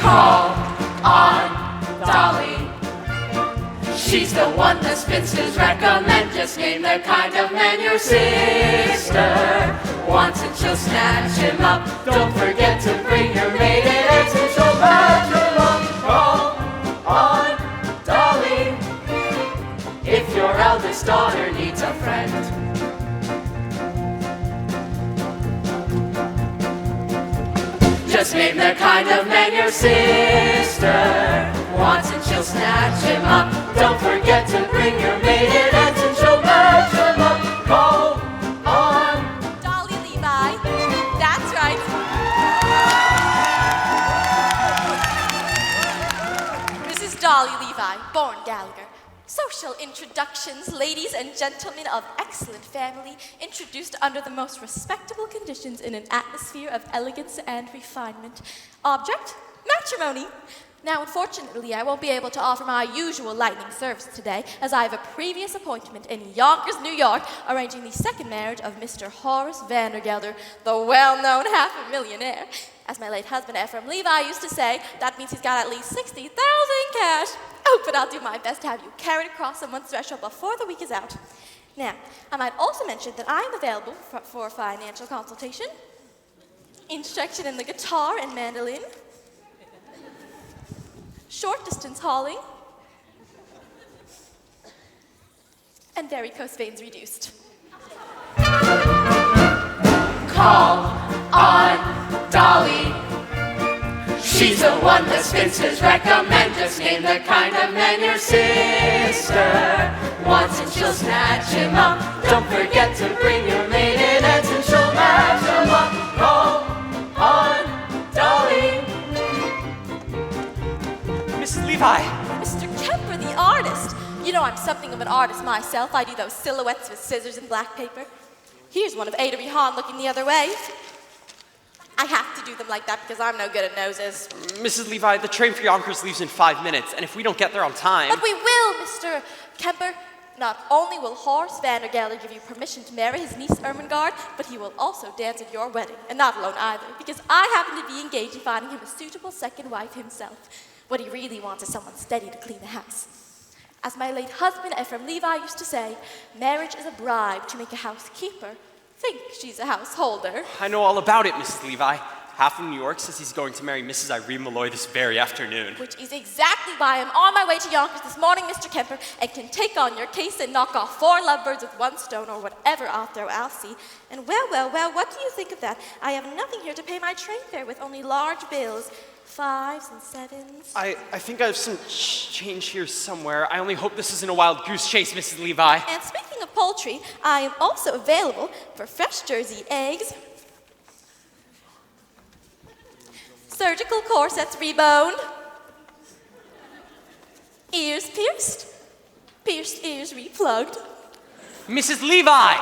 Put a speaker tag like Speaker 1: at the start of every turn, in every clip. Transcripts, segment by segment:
Speaker 1: Call on Dolly. She's the one the spinsters recommend. Just name the kind of man your sister wants and she'll snatch him up. Don't forget to bring your maiden eggs and she'll match him up. Call on Dolly if your eldest daughter needs a friend. Just name the kind of man your sister wants and she'll snatch him up. Don't forget to bring your maiden eggs and she'll match him up. Call on
Speaker 2: Dolly Levi. That's right. Mrs. Dolly Levi, born Gallagher. Social introductions, ladies and gentlemen of excellent family, introduced under the most respectable conditions in an atmosphere of elegance and refinement. Object, matrimony. Now, unfortunately, I won't be able to offer my usual lightning service today, as I have a previous appointment in Yonkers, New York, arranging the second marriage of Mr. Horace Vandergelder, the well-known half-a-millionaire. As my late husband, Ephraim Levi, used to say, that means he's got at least $60,000 cash. Oh, but I'll do my best to have you carried across someone's threshold before the week is out. Now, I might also mention that I am available for financial consultation, instruction in the guitar and mandolin, short-distance hauling, and varicose veins reduced.
Speaker 1: Call on Dolly. She's the one the spinsters recommend. Just name the kind of man your sister wants and she'll snatch him up. Don't forget to bring your maiden eggs and she'll match him up. Call on Dolly.
Speaker 3: Mrs. Levi.
Speaker 2: Mr. Kemper, the artist. You know I'm something of an artist myself. I do those silhouettes with scissors and black paper. Here's one of Ada Rehan looking the other way. I have to do them like that because I'm no good at noses.
Speaker 3: Mrs. Levi, the train for Yonkers leaves in 5 minutes, and if we don't get there on time...
Speaker 2: But we will, Mr. Kemper. Not only will Horace Vandergelder give you permission to marry his niece Ermengarde, but he will also dance at your wedding, and not alone either, because I happen to be engaged in finding him a suitable second wife himself. What he really wants is someone steady to clean the house. As my late husband, Ephraim Levi, used to say, marriage is a bribe to make a housekeeper think she's a householder.
Speaker 3: I know all about it, Mrs. Levi. Half of New York says he's going to marry Mrs. Irene Malloy this very afternoon.
Speaker 2: Which is exactly why I'm on my way to Yonkers this morning, Mr. Kemper, and can take on your case and knock off 4 lovebirds with 1 stone, or whatever I'll throw Alcee. And well, what do you think of that? I have nothing here to pay my train fare with, only large bills. 5s and 7s.
Speaker 3: I think I have some change here somewhere. I only hope this isn't a wild goose chase, Mrs. Levi.
Speaker 2: And speaking of poultry, I am also available for fresh Jersey eggs, surgical corsets reboned, ears pierced, pierced ears replugged.
Speaker 3: Mrs. Levi!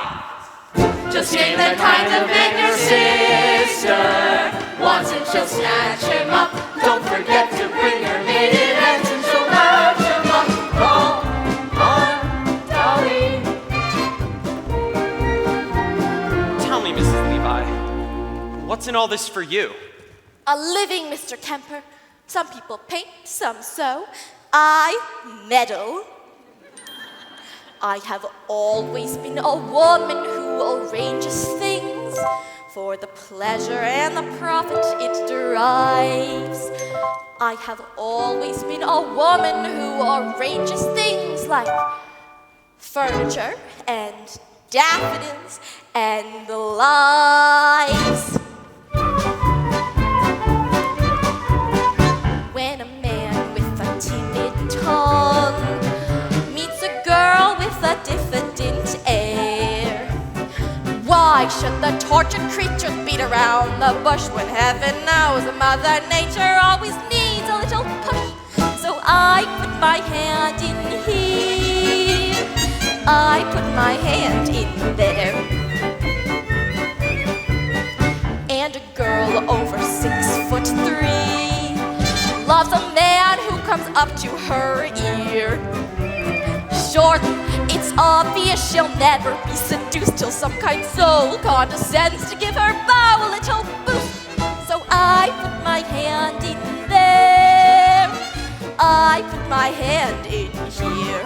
Speaker 1: Just name the kind of man your sister wants and she'll snatch him up. Don't forget to bring your maiden eggs and she'll match him up. Call on Dolly.
Speaker 3: Tell me, Mrs. Levi, what's in all this for you?
Speaker 2: A living, Mr. Kemper. Some people paint, some sew. I meddle. I have always been a woman who arranges things for the pleasure and the profit it derives. I have always been a woman who arranges things like furniture and daffodils and the lights. When a man with a timid tongue meets a girl with a diffident air, why should the tortured creatures beat around the bush when heaven knows Mother Nature always needs a little push? So I put my hand in here, I put my hand in there, and a girl over 6'3" loves a man who comes up to her ear. Surely, it's obvious she'll never be seduced till some kind soul condescends to give her bow a little boost. So I put my hand in there, I put my hand in here.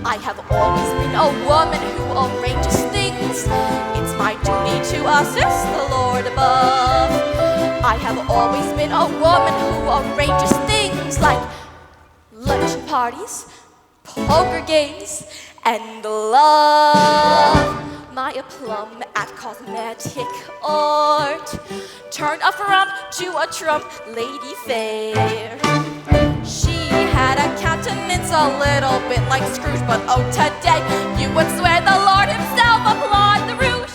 Speaker 2: I have always been a woman who arranges things. It's my duty to assist the Lord above. I have always been a woman who arranges things like luncheon parties, poker games, and love. My aplomb at cosmetic art turned a frump to a trump lady fair. She had a countenance a little bit like Scrooge, but oh, today you would swear the Lord himself applied the rouge.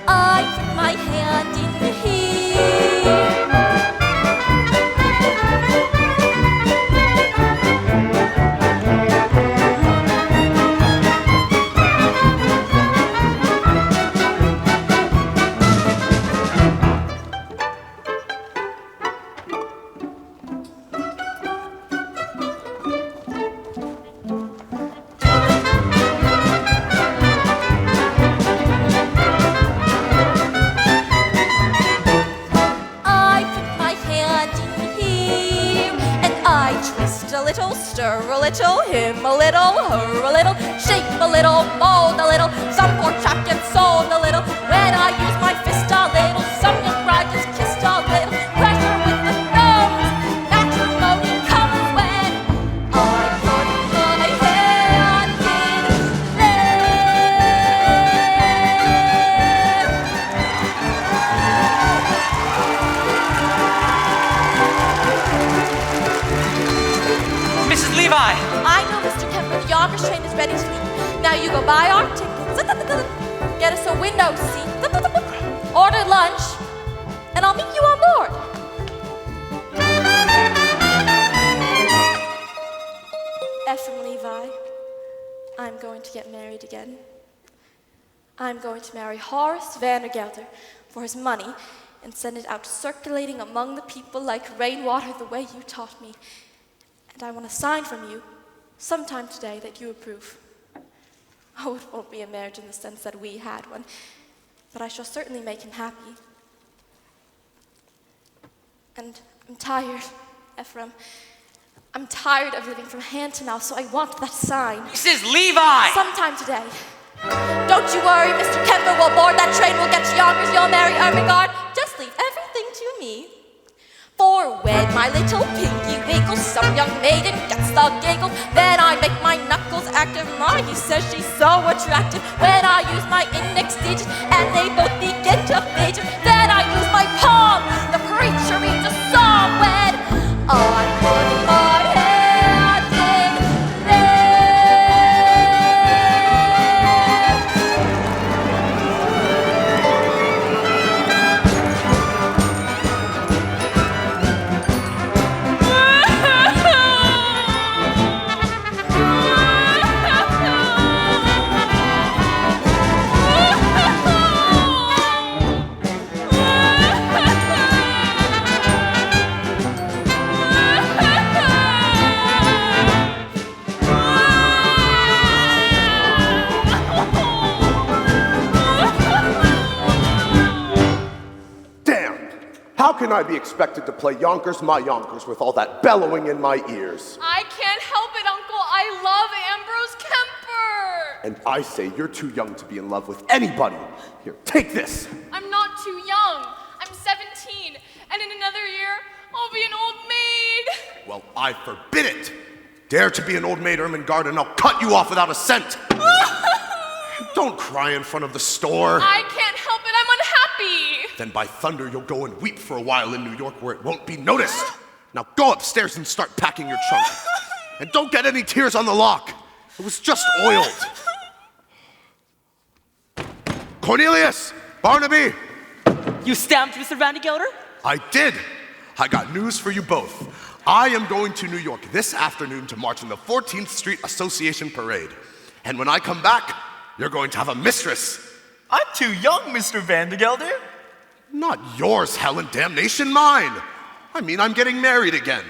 Speaker 2: I put my hand in here. Stir a little, him a little, her a little, shape a little, mold a little, some poor chap gets sold a little. When I use my fist a little, some young bride gets kissed a little. Pressure with the thumbs, matrimony comes when I put my hand in
Speaker 3: Mrs. Levi!
Speaker 2: I know, Mr. Kemper, the Yonkers train is ready to leave. Now you go buy our tickets, get us a window seat, order lunch, and I'll meet you on board. Ephraim Levi, I'm going to get married again. I'm going to marry Horace Vandergelder for his money and send it out circulating among the people like rainwater the way you taught me. And I want a sign from you sometime today that you approve. Oh, it won't be a marriage in the sense that we had one, but I shall certainly make him happy. And I'm tired, Ephraim. I'm tired of living from hand to mouth, so I want that sign.
Speaker 3: Mrs. Levi!
Speaker 2: Sometime today. Don't you worry, Mr. Kemper will board that train. We'll get to Yonkers, you'll marry Ermengarde. Just leave everything to me. For when my little pinky wiggles, some young maiden gets the giggles. Then I make my knuckles active. He says she's so attractive. When I use my index digit and they both begin to fidget. Then I use my palm. The preacher reads a psalm when I put my hand in there.
Speaker 4: How can I be expected to play Yonkers my Yonkers with all that bellowing in my ears?
Speaker 5: I can't help it, Uncle. I love Ambrose Kemper.
Speaker 4: And I say you're too young to be in love with anybody. Here, take this.
Speaker 5: I'm not too young. I'm 17, and in another year, I'll be an old maid.
Speaker 4: Well, I forbid it. Dare to be an old maid, Ermengarde, and I'll cut you off without a cent. Don't cry in front of the store.
Speaker 5: I can't help it. I'm unhappy.
Speaker 4: Then by thunder, you'll go and weep for a while in New York where it won't be noticed. Now go upstairs and start packing your trunk. And don't get any tears on the lock. It was just oiled. Cornelius! Barnaby!
Speaker 6: You stamped Mr. Vandergelder?
Speaker 4: I did. I got news for you both. I am going to New York this afternoon to march in the 14th Street Association Parade. And when I come back, you're going to have a mistress.
Speaker 7: I'm too young, Mr. Vandergelder.
Speaker 4: Not yours, hell and damnation, mine. I mean, I'm getting married again.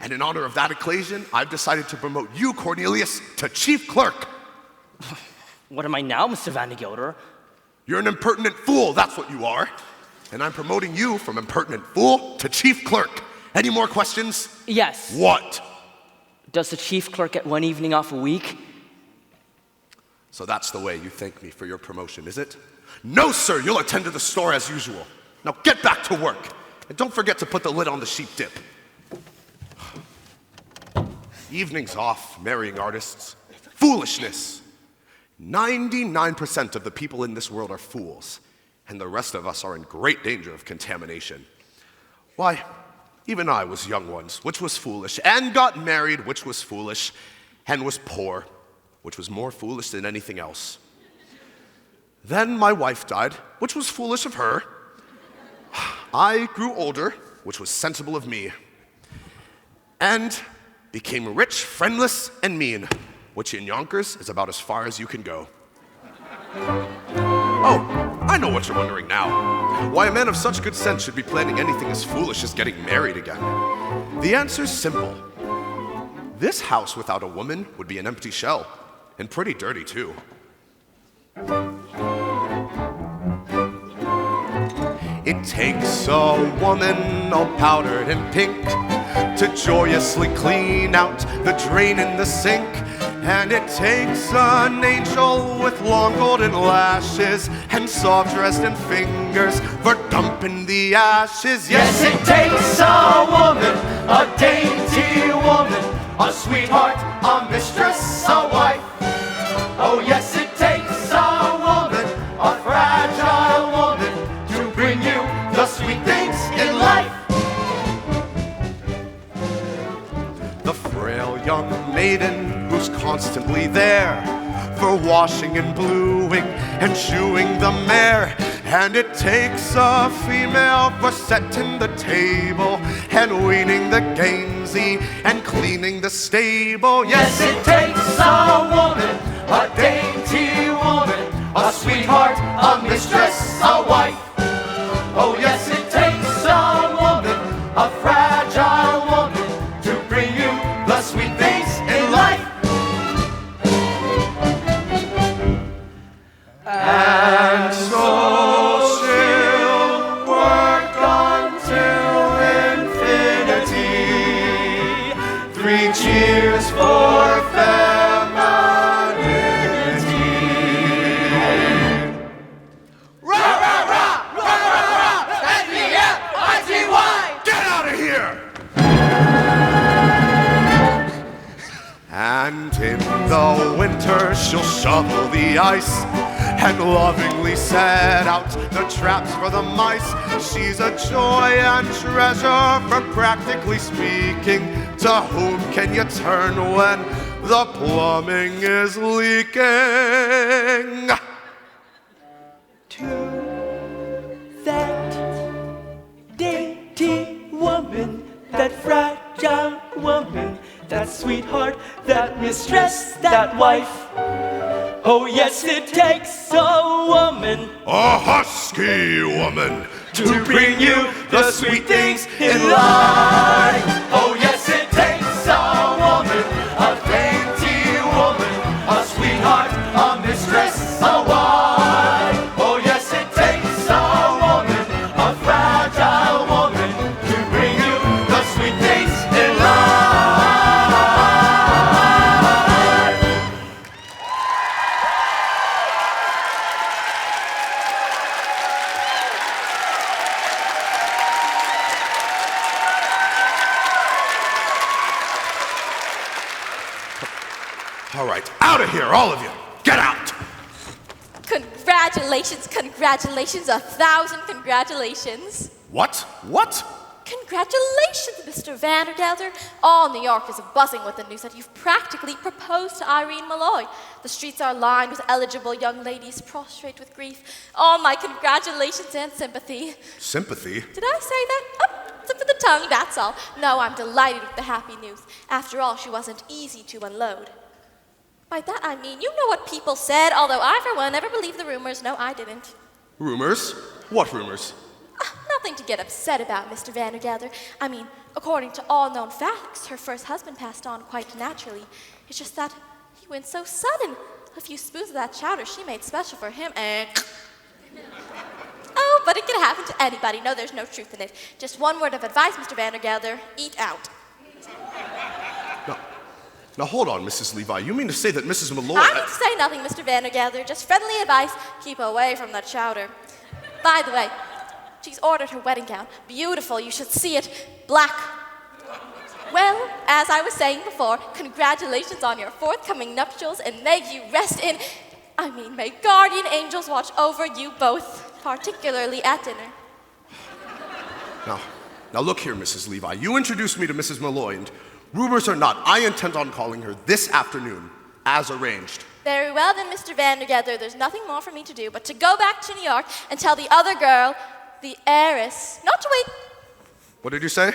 Speaker 4: And in honor of that occasion, I've decided to promote you, Cornelius, to chief clerk.
Speaker 6: What am I now, Mr. Vandergelder?
Speaker 4: You're an impertinent fool, that's what you are. And I'm promoting you from impertinent fool to chief clerk. Any more questions?
Speaker 6: Yes.
Speaker 4: What?
Speaker 6: Does the chief clerk get one evening off a week?
Speaker 4: So that's the way you thank me for your promotion, is it? No, sir, you'll attend to the store as usual. Now get back to work. And don't forget to put the lid on the sheep dip. Evenings off, marrying artists. Foolishness. 99% of the people in this world are fools, and the rest of us are in great danger of contamination. Why, even I was young once, which was foolish, and got married, which was foolish, and was poor, which was more foolish than anything else. Then my wife died, which was foolish of her. I grew older, which was sensible of me, and became rich, friendless, and mean, which in Yonkers is about as far as you can go. Oh, I know what you're wondering now. Why a man of such good sense should be planning anything as foolish as getting married again. The answer's simple. This house without a woman would be an empty shell, and pretty dirty too. It takes a woman all powdered and pink to joyously clean out the drain in the sink. And it takes an angel with long golden lashes and soft resting fingers for dumping the ashes.
Speaker 1: Yes, it takes a woman, a dainty woman, a sweetheart, a mistress, a wife. Oh yes, it takes a woman, a fragile woman, to bring you the sweet things in life.
Speaker 4: The frail young maiden who's constantly there for washing and bluing and chewing the mare. And it takes a female for setting the table and weaning the gainsy and cleaning the stable.
Speaker 1: Yes, it takes a woman, a dainty woman, a sweetheart, a mistress, a wife. Oh yes, it takes a woman, a fragile woman, to bring you the sweet things in life. And so she'll work until infinity. 3 cheers for femininity. Rah, rah, rah, rah, rah, rah, S-E-M-I-T-Y.
Speaker 4: Get out of here! And in the winter she'll shovel the ice and lovingly set out the traps for the mice. She's a joy and treasure, for practically speaking, to whom can you turn when the plumbing is leaking?
Speaker 6: To that dainty woman, that fragile woman, that sweetheart, that mistress, that wife. Oh yes, it takes a woman,
Speaker 4: A husky woman,
Speaker 1: to bring you the sweet things in life. Oh yes, it takes a woman, a dainty woman, a sweetheart, a mistress, a wife. Oh yes, it takes a woman, a fragile woman, to bring you the sweet things in life.
Speaker 4: All right, out of here, all of you. Get out!
Speaker 2: Congratulations, congratulations, 1,000 congratulations.
Speaker 4: What? What?
Speaker 2: Congratulations, Mr. Vandergelder. All New York is buzzing with the news that you've practically proposed to Irene Malloy. The streets are lined with eligible young ladies prostrate with grief. All my congratulations and sympathy.
Speaker 4: Sympathy?
Speaker 2: Did I say that? Oh, slip of the tongue, that's all. No, I'm delighted with the happy news. After all, she wasn't easy to unload. By that I mean, you know what people said, although I, for one, never believed the rumors. No, I didn't.
Speaker 4: Rumors? What rumors?
Speaker 2: Nothing to get upset about, Mr. Vandergelder. I mean, according to all known facts, her first husband passed on quite naturally. It's just that he went so sudden. A few spoons of that chowder she made special for him, and... Oh, but but it can happen to anybody. No, there's no truth in it. Just one word of advice, Mr. Vandergelder. Eat out.
Speaker 4: Now hold on, Mrs. Levi. You mean to say that Mrs. Malloy...
Speaker 2: I need to say nothing, Mr. Vandergelder. Just friendly advice. Keep away from the chowder. By the way, she's ordered her wedding gown. Beautiful, you should see it. Black. Well, as I was saying before, congratulations on your forthcoming nuptials, and may you rest in... may guardian angels watch over you both, particularly at dinner.
Speaker 4: Now look here, Mrs. Levi. You introduced me to Mrs. Malloy, and rumors or not, I intend on calling her this afternoon, as arranged.
Speaker 2: Very well then, Mr. Vandergelder. There's nothing more for me to do but to go back to New York and tell the other girl, the heiress, not to wait.
Speaker 4: What did you say?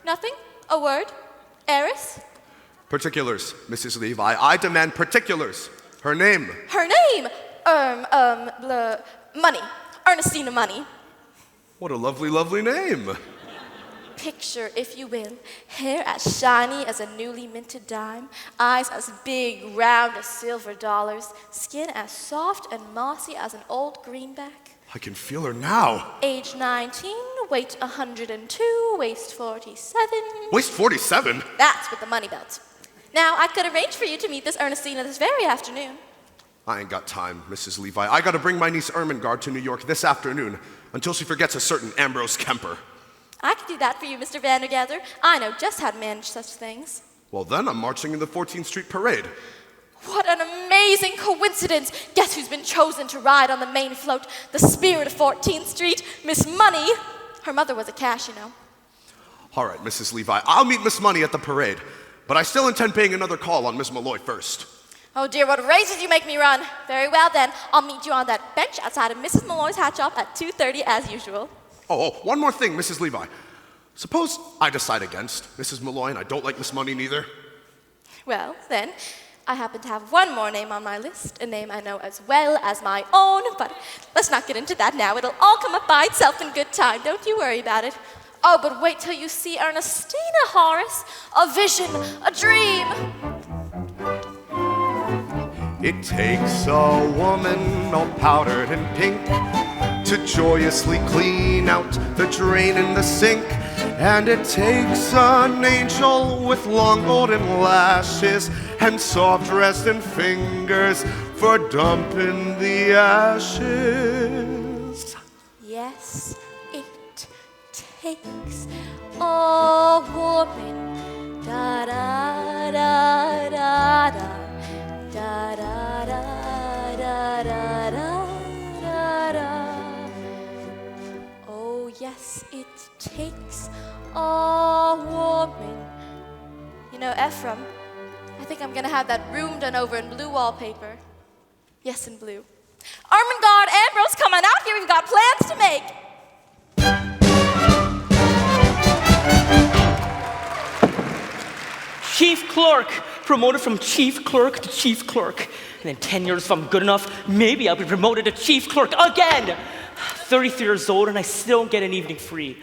Speaker 2: Nothing. A word. Heiress.
Speaker 4: Particulars, Mrs. Levi. I demand particulars. Her name.
Speaker 2: Her name? Money. Ernestina Money.
Speaker 4: What a lovely, lovely name.
Speaker 2: Picture, if you will, hair as shiny as a newly minted dime, eyes as big, round as silver dollars, skin as soft and mossy as an old greenback.
Speaker 4: I can feel her now.
Speaker 2: Age 19, weight 102, waist 47.
Speaker 4: Waist 47?
Speaker 2: That's with the money belt. Now, I could arrange for you to meet this Ernestina this very afternoon.
Speaker 4: I ain't got time, Mrs. Levi. I gotta bring my niece Ermengarde to New York this afternoon until she forgets a certain Ambrose Kemper.
Speaker 2: I could do that for you, Mr. Vandergelder. I know just how to manage such things.
Speaker 4: Well, then I'm marching in the 14th Street Parade.
Speaker 2: What an amazing coincidence! Guess who's been chosen to ride on the main float? The spirit of 14th Street, Miss Money. Her mother was a cash, you know.
Speaker 4: All right, Mrs. Levi, I'll meet Miss Money at the parade, but I still intend paying another call on Miss Malloy first.
Speaker 2: Oh dear, what races you make me run. Very well then, I'll meet you on that bench outside of Mrs. Malloy's hat shop at 2:30 as usual.
Speaker 4: Oh, one more thing, Mrs. Levi. Suppose I decide against Mrs. Malloy and I don't like Miss Money neither.
Speaker 2: Well, then, I happen to have one more name on my list, a name I know as well as my own, but let's not get into that now. It'll all come up by itself in good time. Don't you worry about it. Oh, but wait till you see Ernestina, Horace. A vision, a dream.
Speaker 4: It takes a woman all powdered in pink to joyously clean out the drain in the sink. And it takes an angel with long golden lashes and soft resin fingers for dumping the ashes.
Speaker 2: Yes, it takes a woman. Da da da da da da da da da da da da. Oh yes, it takes a woman. You know, Ephraim, I think I'm gonna have that room done over in blue wallpaper. Yes, in blue. Ermengarde, Ambrose, come on out here. We've got plans to make.
Speaker 6: Chief clerk, promoted from chief clerk to chief clerk. And in 10 years, if I'm good enough, maybe I'll be promoted to chief clerk again. 33 years old and I still don't get an evening free.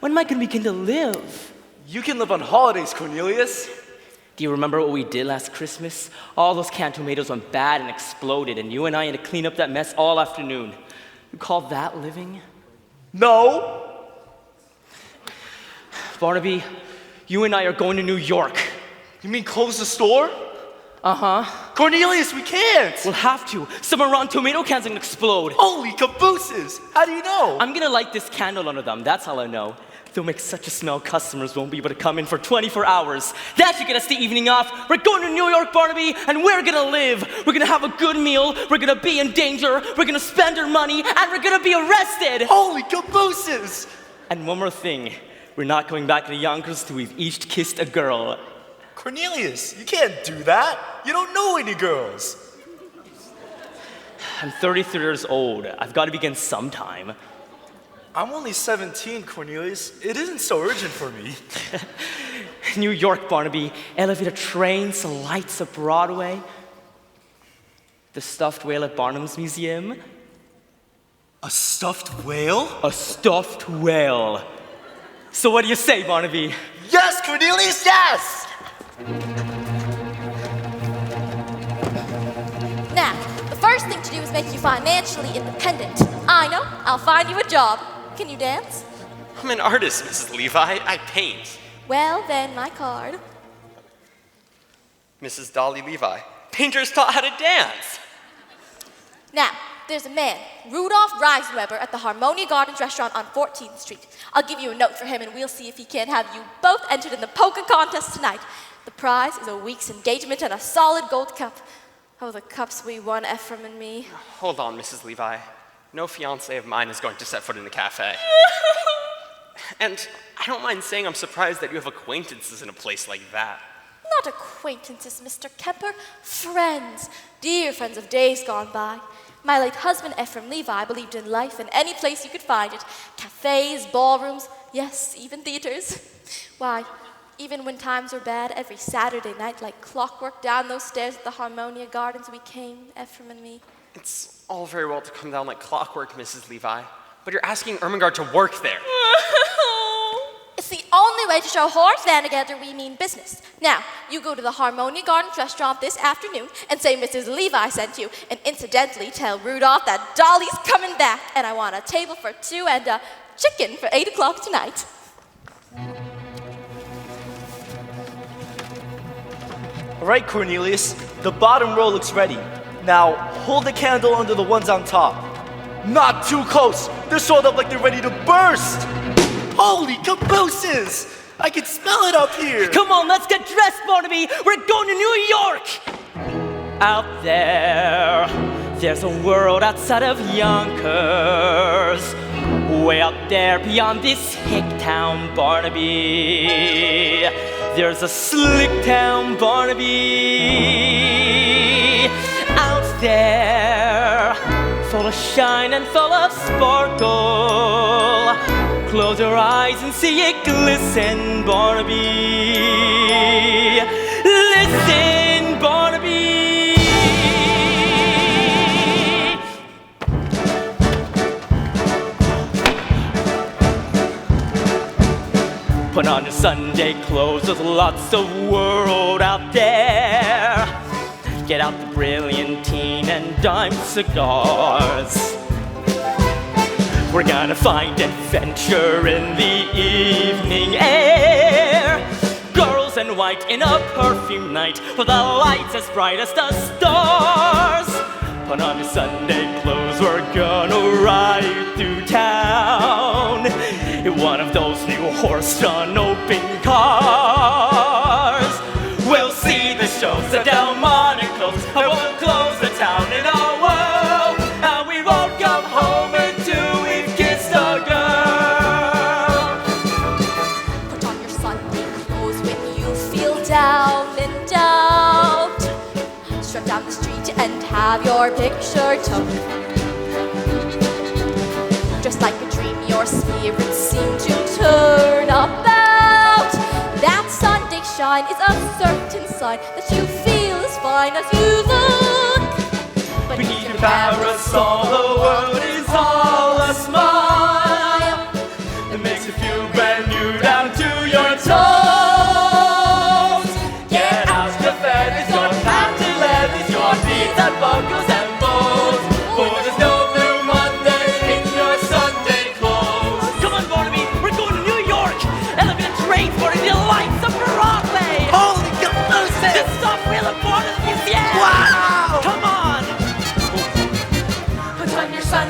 Speaker 6: When am I gonna begin to live?
Speaker 7: You can live on holidays, Cornelius.
Speaker 6: Do you remember what we did last Christmas? All those canned tomatoes went bad and exploded, and you and I had to clean up that mess all afternoon. You call that living?
Speaker 7: No.
Speaker 6: Barnaby, you and I are going to New York.
Speaker 7: You mean close the store?
Speaker 6: Uh-huh.
Speaker 7: Cornelius, we can't.
Speaker 6: We'll have to. Some around tomato cans are gonna explode.
Speaker 7: Holy cabooses! How do you know?
Speaker 6: I'm gonna light this candle under them, that's all I know. They'll make such a smell customers won't be able to come in for 24 hours. That should get us the evening off. We're going to New York, Barnaby, and we're gonna live. We're gonna have a good meal, we're gonna be in danger, we're gonna spend our money, and we're gonna be arrested.
Speaker 7: Holy cabooses!
Speaker 6: And one more thing, we're not going back to Yonkers till we've each kissed a girl.
Speaker 7: Cornelius, you can't do that. You don't know any girls.
Speaker 6: I'm 33 years old. I've got to begin sometime.
Speaker 7: I'm only 17, Cornelius. It isn't so urgent for me.
Speaker 6: New York, Barnaby. Elevated trains, the lights of Broadway. The stuffed whale at Barnum's Museum.
Speaker 7: A stuffed whale?
Speaker 6: A stuffed whale. So what do you say, Barnaby?
Speaker 7: Yes, Cornelius, yes!
Speaker 2: Now, the first thing to do is make you financially independent. I know, I'll find you a job. Can you dance?
Speaker 3: I'm an artist, Mrs. Levi. I paint.
Speaker 2: Well, then, my card.
Speaker 3: Mrs. Dolly Levi. Painters taught how to dance.
Speaker 2: Now, there's a man, Rudolph Reisenweber, at the Harmonia Gardens restaurant on 14th Street. I'll give you a note for him and we'll see if he can't have you both entered in the polka contest tonight. The prize is a week's engagement and a solid gold cup. Oh, the cups we won, Ephraim and me.
Speaker 3: Hold on, Mrs. Levi. No fiancé of mine is going to set foot in the cafe. And I don't mind saying I'm surprised that you have acquaintances in a place like that.
Speaker 2: Not acquaintances, Mr. Kemper. Friends. Dear friends of days gone by. My late husband, Ephraim Levi, believed in life in any place you could find it. Cafes, ballrooms, yes, even theaters. Why, even when times were bad, every Saturday night, like clockwork, down those stairs at the Harmonia Gardens we came, Ephraim and me.
Speaker 3: It's all very well to come down like clockwork, Mrs. Levi, but you're asking Ermengarde to work there.
Speaker 2: It's the only way to show Horace Vandergelder we mean business. Now, you go to the Harmonia Gardens restaurant this afternoon and say Mrs. Levi sent you, and incidentally tell Rudolph that Dolly's coming back, and I want a table for two and a chicken for 8 o'clock tonight.
Speaker 7: All right, Cornelius, the bottom row looks ready. Now, hold the candle under the ones on top. Not too close. They're sort of like they're ready to burst. Holy cabooses! I can smell it up here.
Speaker 6: Come on, let's get dressed, Barnaby. We're going to New York. Out there's a world outside of Yonkers. Way out there beyond this hick town, Barnaby. There's a slick town, Barnaby. Out there, full of shine and full of sparkle. Close your eyes and see it glisten, Barnaby. Listen, Barnaby. Put on your Sunday clothes, there's lots of world out there. Get out the brilliantine and dime cigars. We're gonna find adventure in the evening air. Girls in white in a perfume night with the lights as bright as the stars. Put on your Sunday clothes, we're gonna ride through town in one of those new horse-drawn open cars. We'll see the shows at Delmonico's and we'll close the town in a whirl. And we won't come home until we've kissed a girl.
Speaker 2: Put on your Sunday clothes when you feel down and out. Strut down the street and have your picture took. Just like a dream, your spirits seem to turn about. That Sunday shine is a certain sign that you feel as fine as you look. But
Speaker 6: Beneath your parasol, the world is all a smile.
Speaker 7: It makes you feel brand new down to your toes. Get out your feathers, your patent leathers, your beads and buckles and bows. For there's no blue Monday in your Sunday clothes.
Speaker 6: Come on, Barnaby, we're going to New York. Elegant train for the lights of Broadway.
Speaker 7: Holy cabooses!
Speaker 6: This stuff we'll afford at the museum.
Speaker 7: Wow!
Speaker 6: Come on.
Speaker 1: Put on your Sunday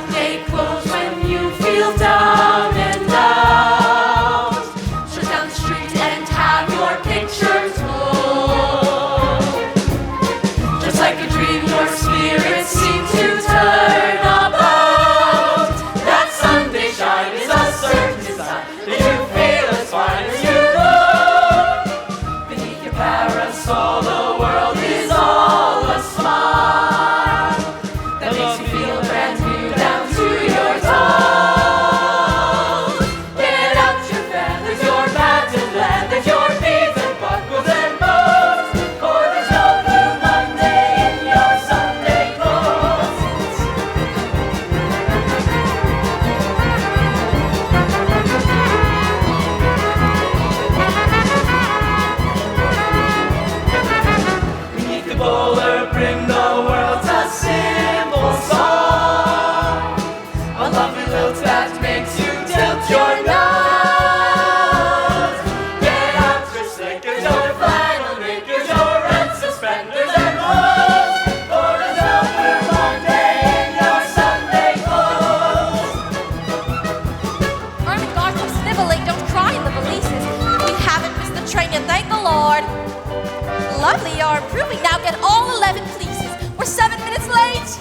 Speaker 2: lovely are improving. Now get all 11 places. We're 7 minutes late.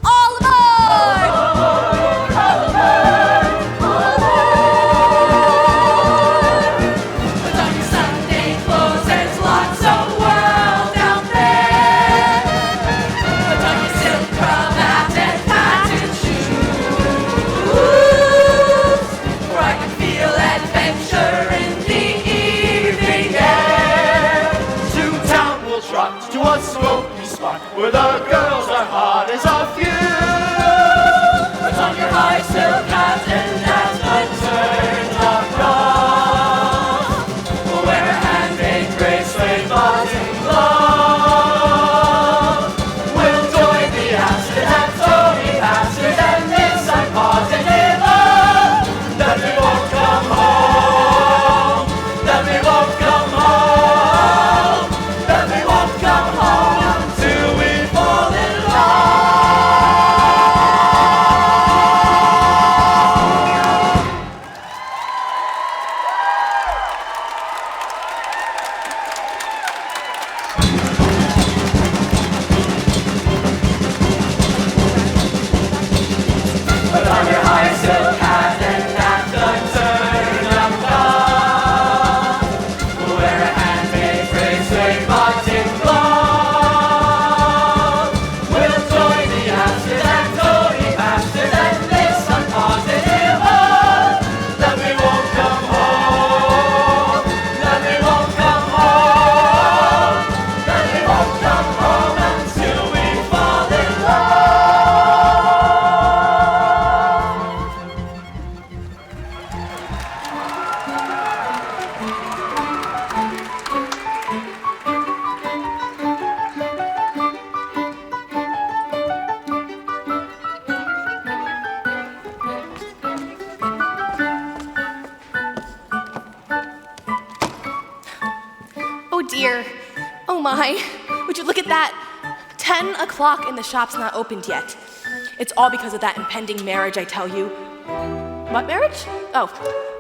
Speaker 2: All aboard!
Speaker 1: Put on your Sunday clothes, there's lots of world out there. Put on your silk cravat and patent shoes, for I can feel adventure in the evening air.
Speaker 7: To town we'll trot, to a smoky spot, where the girls are hot as a fuse.
Speaker 1: Put on your high silk hat and at the turn of dawn, wear a handmade bracelet, buzzing glove. We'll join the Aston and Tony Pastors and miss our positive love. That we won't come home, that we won't come home, that we won't come home until we fall in love. Put on your high silk hat and at the turn of dawn, wear a handmade bracelet, button glove. We'll join the Astors and Tony Pastors and miss some positive love. That we won't come home, that we won't come home, that we won't come home until we fall in love.
Speaker 2: Oh dear. Oh my. Would you look at that? 10 o'clock and the shop's not opened yet. It's all because of that impending marriage, I tell you. What marriage? Oh,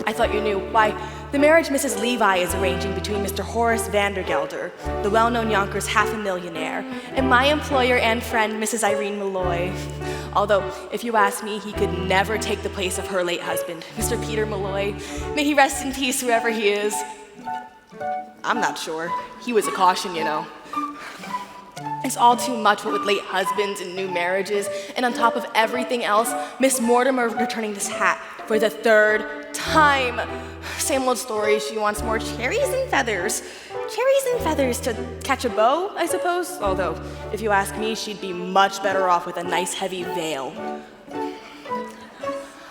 Speaker 2: I thought you knew. Why, the marriage Mrs. Levi is arranging between Mr. Horace Vandergelder, the well-known Yonkers half-a-millionaire, and my employer and friend, Mrs. Irene Malloy. Although, if you ask me, he could never take the place of her late husband, Mr. Peter Malloy. May he rest in peace, whoever he is. I'm not sure. He was a caution, you know. It's all too much what with late husbands and new marriages, and on top of everything else, Miss Mortimer returning this hat for the 3rd time. Same old story, she wants more cherries and feathers. Cherries and feathers to catch a bow, I suppose? Although, if you ask me, she'd be much better off with a nice heavy veil.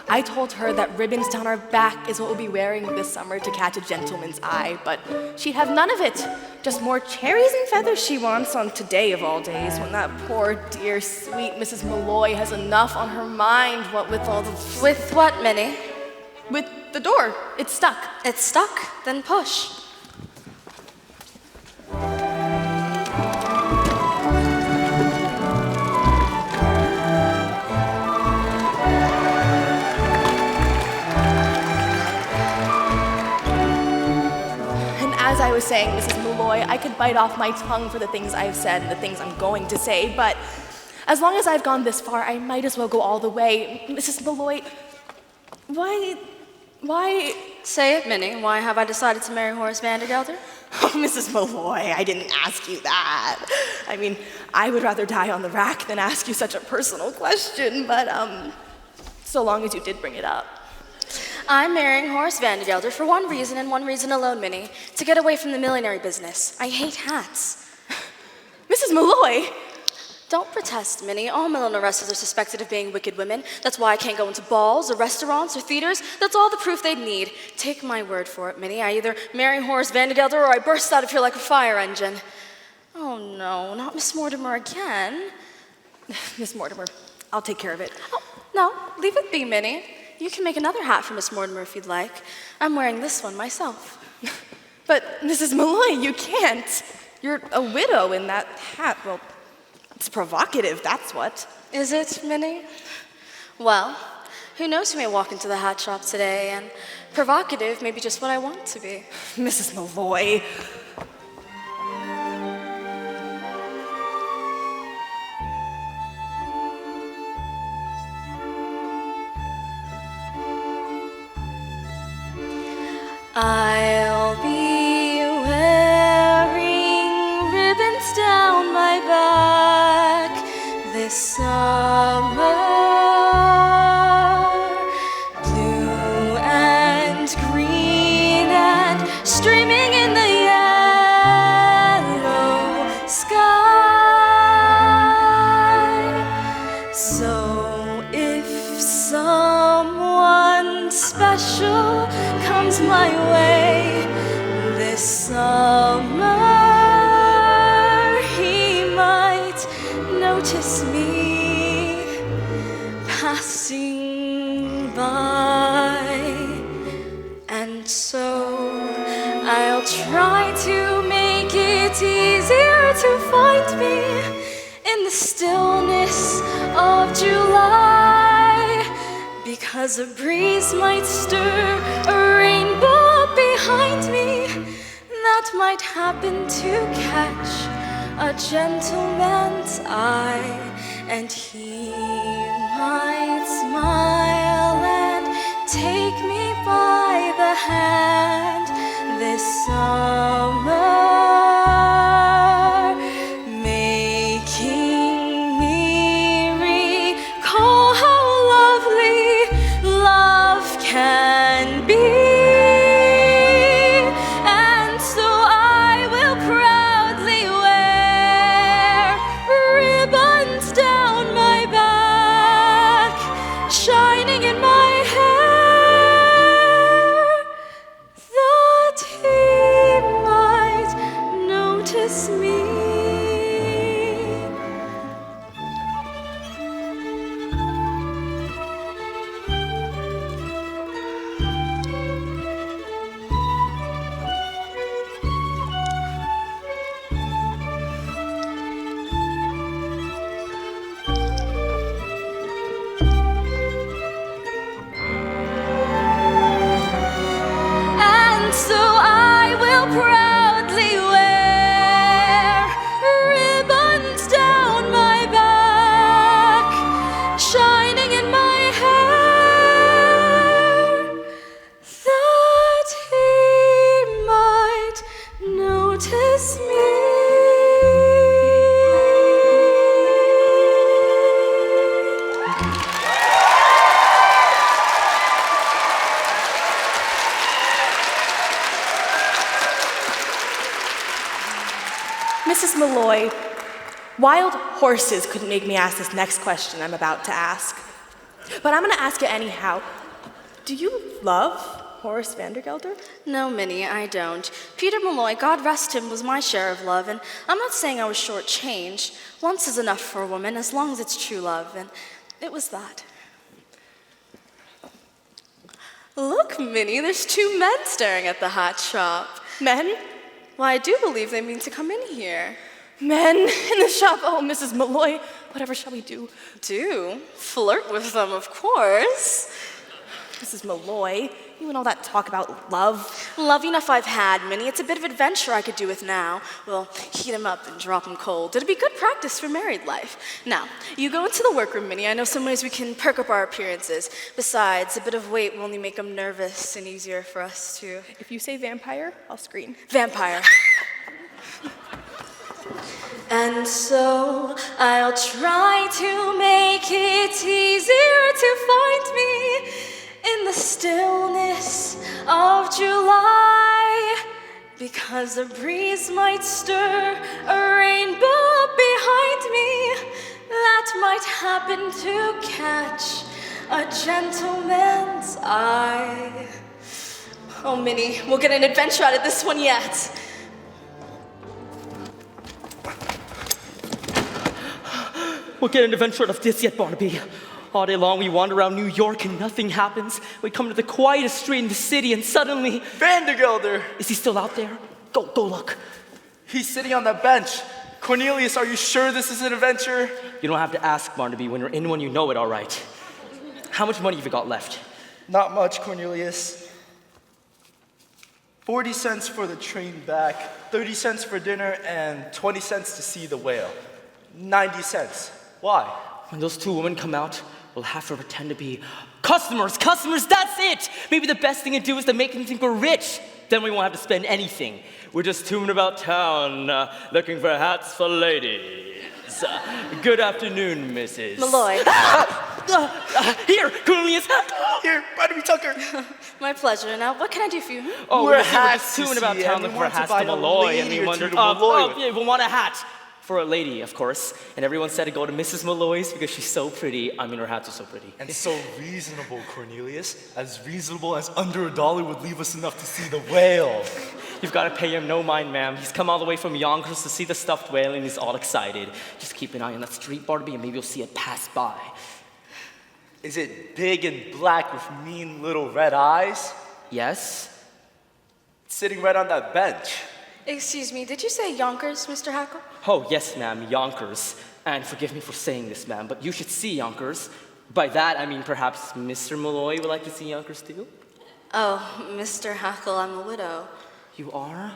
Speaker 2: I told her that ribbons down our back is what we'll be wearing this summer to catch a gentleman's eye, but she'd have none of it. Just more cherries and feathers she wants on today of all days, when that poor, dear, sweet Mrs. Malloy has enough on her mind, what with all the...
Speaker 8: With what, Minnie?
Speaker 2: With the door. It's stuck.
Speaker 8: It's stuck? Then push.
Speaker 2: As I was saying, Mrs. Malloy, I could bite off my tongue for the things I've said and the things I'm going to say, but as long as I've gone this far, I might as well go all the way. Mrs. Malloy, why...
Speaker 8: Say it, Minnie. Why have I decided to marry Horace Vandergelder?
Speaker 2: Oh, Mrs. Malloy, I didn't ask you that. I mean, I would rather die on the rack than ask you such a personal question, but, so long as you did bring it up.
Speaker 8: I'm marrying Horace Vandergelder for one reason and one reason alone, Minnie. To get away from the millinery business. I hate hats.
Speaker 2: Mrs. Malloy!
Speaker 8: Don't protest, Minnie. All millineresses are suspected of being wicked women. That's why I can't go into balls or restaurants or theaters. That's all the proof they'd need. Take my word for it, Minnie. I either marry Horace Vandergelder or I burst out of here like a fire engine. Oh no, not Miss Mortimer again.
Speaker 2: Miss Mortimer, I'll take care of it.
Speaker 8: Oh, no, leave it be, Minnie. You can make another hat for Miss Mortimer if you'd like. I'm wearing this one myself.
Speaker 2: But, Mrs. Malloy, you can't. You're a widow in that hat. Well, it's provocative, that's what.
Speaker 8: Is it, Minnie? Well, who knows who may walk into the hat shop today, and provocative may be just what I want to be.
Speaker 2: Mrs. Malloy.
Speaker 8: I'll be wearing ribbons down my back this summer. Blue and green and streaming in the yellow sky. So if someone special comes my way this summer, he might notice me passing by. And so I'll try to make it easier to find me in the stillness of July, because a breeze might stir a rainbow behind me that might happen to catch a gentleman's eye, and he might smile and take me by the hand this summer, making me recall how lovely love can be. And so I will proudly wear ribbons down my back, shining in my hair, that he might notice me. And so I will proudly wear ribbons down my back, shining in my hair, that he might notice me.
Speaker 9: Mrs. Malloy, wild horses couldn't make me ask this next question I'm about to ask. But I'm going to ask it anyhow. Do you love Horace Vandergelder?
Speaker 8: No, Minnie, I don't. Peter Malloy, God rest him, was my share of love, and I'm not saying I was shortchanged. Once is enough for a woman, as long as it's true love, and it was that. Look, Minnie, there's two men staring at the hat shop.
Speaker 9: Men?
Speaker 8: Why, I do believe they mean to come in here.
Speaker 9: Men in the shop? Oh, Mrs. Malloy, whatever shall we do?
Speaker 8: Do? Flirt with them, of course.
Speaker 9: Mrs. Malloy, you and all that talk about love.
Speaker 8: Love enough I've had, Minnie. It's a bit of adventure I could do with now. We'll heat 'em up and drop 'em cold. It'd be good practice for married life. Now, you go into the workroom, Minnie. I know some ways we can perk up our appearances. Besides, a bit of weight will only make 'em nervous and easier for us to...
Speaker 9: If you say vampire, I'll scream.
Speaker 8: Vampire. And so I'll try to make it easier to find me in the stillness of July, because a breeze might stir a rainbow behind me that might happen to catch a gentleman's eye. Oh, Minnie, we'll get an adventure out of this one yet.
Speaker 6: We'll get an adventure out of this yet, Barnaby. All day long we wander around New York and nothing happens. We come to the quietest street in the city and suddenly...
Speaker 7: Vandergelder!
Speaker 6: Is he still out there? Go look.
Speaker 7: He's sitting on that bench. Cornelius, are you sure this is an adventure?
Speaker 6: You don't have to ask, Barnaby. When you're in one, you know it, all right. How much money have you got left?
Speaker 7: Not much, Cornelius. 40 cents for the train back, 30 cents for dinner, and 20 cents to see the whale. 90 cents. Why?
Speaker 6: When those two women come out, we'll have to pretend to be Customers, that's it! Maybe the best thing to do is to make them think we're rich. Then we won't have to spend anything. We're just tooming about town, looking for hats for ladies. Good afternoon, Mrs.
Speaker 8: Malloy.
Speaker 6: Here, Cornelius.
Speaker 7: Here, Barnaby Tucker.
Speaker 8: My pleasure. Now, what can I do for you?
Speaker 6: Oh,
Speaker 7: We're
Speaker 6: we're
Speaker 7: hats,
Speaker 6: just
Speaker 7: you
Speaker 6: tooming about
Speaker 7: see,
Speaker 6: town
Speaker 7: and we
Speaker 6: looking for
Speaker 7: want to
Speaker 6: hats
Speaker 7: buy
Speaker 6: to
Speaker 7: a
Speaker 6: Malloy,
Speaker 7: lady
Speaker 6: and we
Speaker 7: or two
Speaker 6: wondered,
Speaker 7: to Malloy.
Speaker 6: yeah, we want a hat. For a lady, of course. And everyone said to go to Mrs. Malloy's because she's so pretty. I mean, her hats are so pretty.
Speaker 7: And so reasonable, Cornelius. As reasonable as under $1 would leave us enough to see the whale.
Speaker 6: You've got to pay him no mind, ma'am. He's come all the way from Yonkers to see the stuffed whale, and he's all excited. Just keep an eye on that street, Barnaby, and maybe you'll see it pass by.
Speaker 7: Is it big and black with mean little red eyes?
Speaker 6: Yes?
Speaker 7: It's sitting right on that bench.
Speaker 8: Excuse me, did you say Yonkers, Mr. Hackle?
Speaker 6: Oh, yes, ma'am, Yonkers. And forgive me for saying this, ma'am, but you should see Yonkers. By that, I mean perhaps Mr. Malloy would like to see Yonkers too?
Speaker 8: Oh, Mr. Hackle, I'm a widow.
Speaker 6: You are?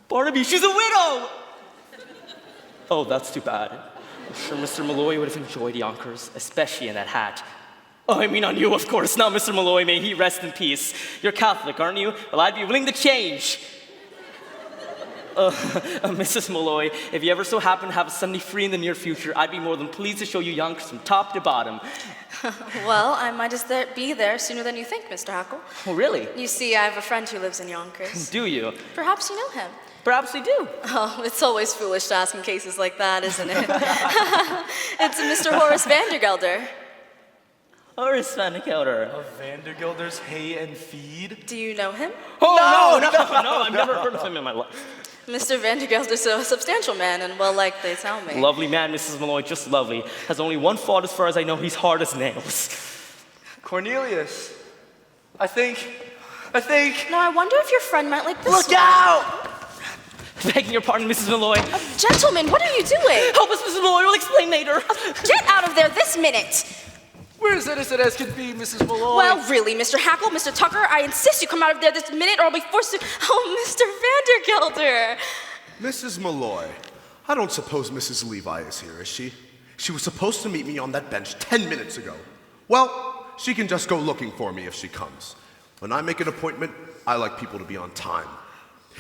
Speaker 6: Barnaby, she's a widow! Oh, that's too bad. I'm sure Mr. Malloy would have enjoyed Yonkers, especially in that hat. Oh, I mean on you, of course, not Mr. Malloy. May he rest in peace. You're Catholic, aren't you? Well, I'd be willing to change. Mrs. Malloy, if you ever so happen to have a Sunday free in the near future, I'd be more than pleased to show you Yonkers from top to bottom.
Speaker 8: Well, I might just be there sooner than you think, Mr. Hackle.
Speaker 6: Oh, really?
Speaker 8: You see, I have a friend who lives in Yonkers.
Speaker 6: Do you?
Speaker 8: Perhaps you know him.
Speaker 6: Perhaps we do.
Speaker 8: Oh, it's always foolish to ask in cases like that, isn't it? It's Mr. Horace Vandergelder.
Speaker 6: Horace Vandergelder.
Speaker 7: Of Vandergelder's Hay and Feed?
Speaker 8: Do you know him?
Speaker 6: Oh, no, I've never heard of him in my life.
Speaker 8: Mr. Vandergelder's a substantial man and well-liked, they tell me.
Speaker 6: Lovely man, Mrs. Malloy, just lovely. Has only one fault as far as I know, he's hard as nails.
Speaker 7: Cornelius, I think...
Speaker 8: Now, I wonder if your friend might like this
Speaker 7: Look
Speaker 8: one.
Speaker 7: out!
Speaker 6: Begging your pardon, Mrs. Malloy.
Speaker 8: Gentlemen, what are you doing?
Speaker 6: Help us, Mrs. Malloy, we'll explain later.
Speaker 8: Get out of there this minute!
Speaker 7: We're as innocent as can be, Mrs. Malloy.
Speaker 8: Well, really, Mr. Hackle, Mr. Tucker, I insist you come out of there this minute or I'll be forced to... Oh, Mr. Vandergelder!
Speaker 4: Mrs. Malloy, I don't suppose Mrs. Levi is here, is she? She was supposed to meet me on that bench 10 minutes ago. Well, she can just go looking for me if she comes. When I make an appointment, I like people to be on time.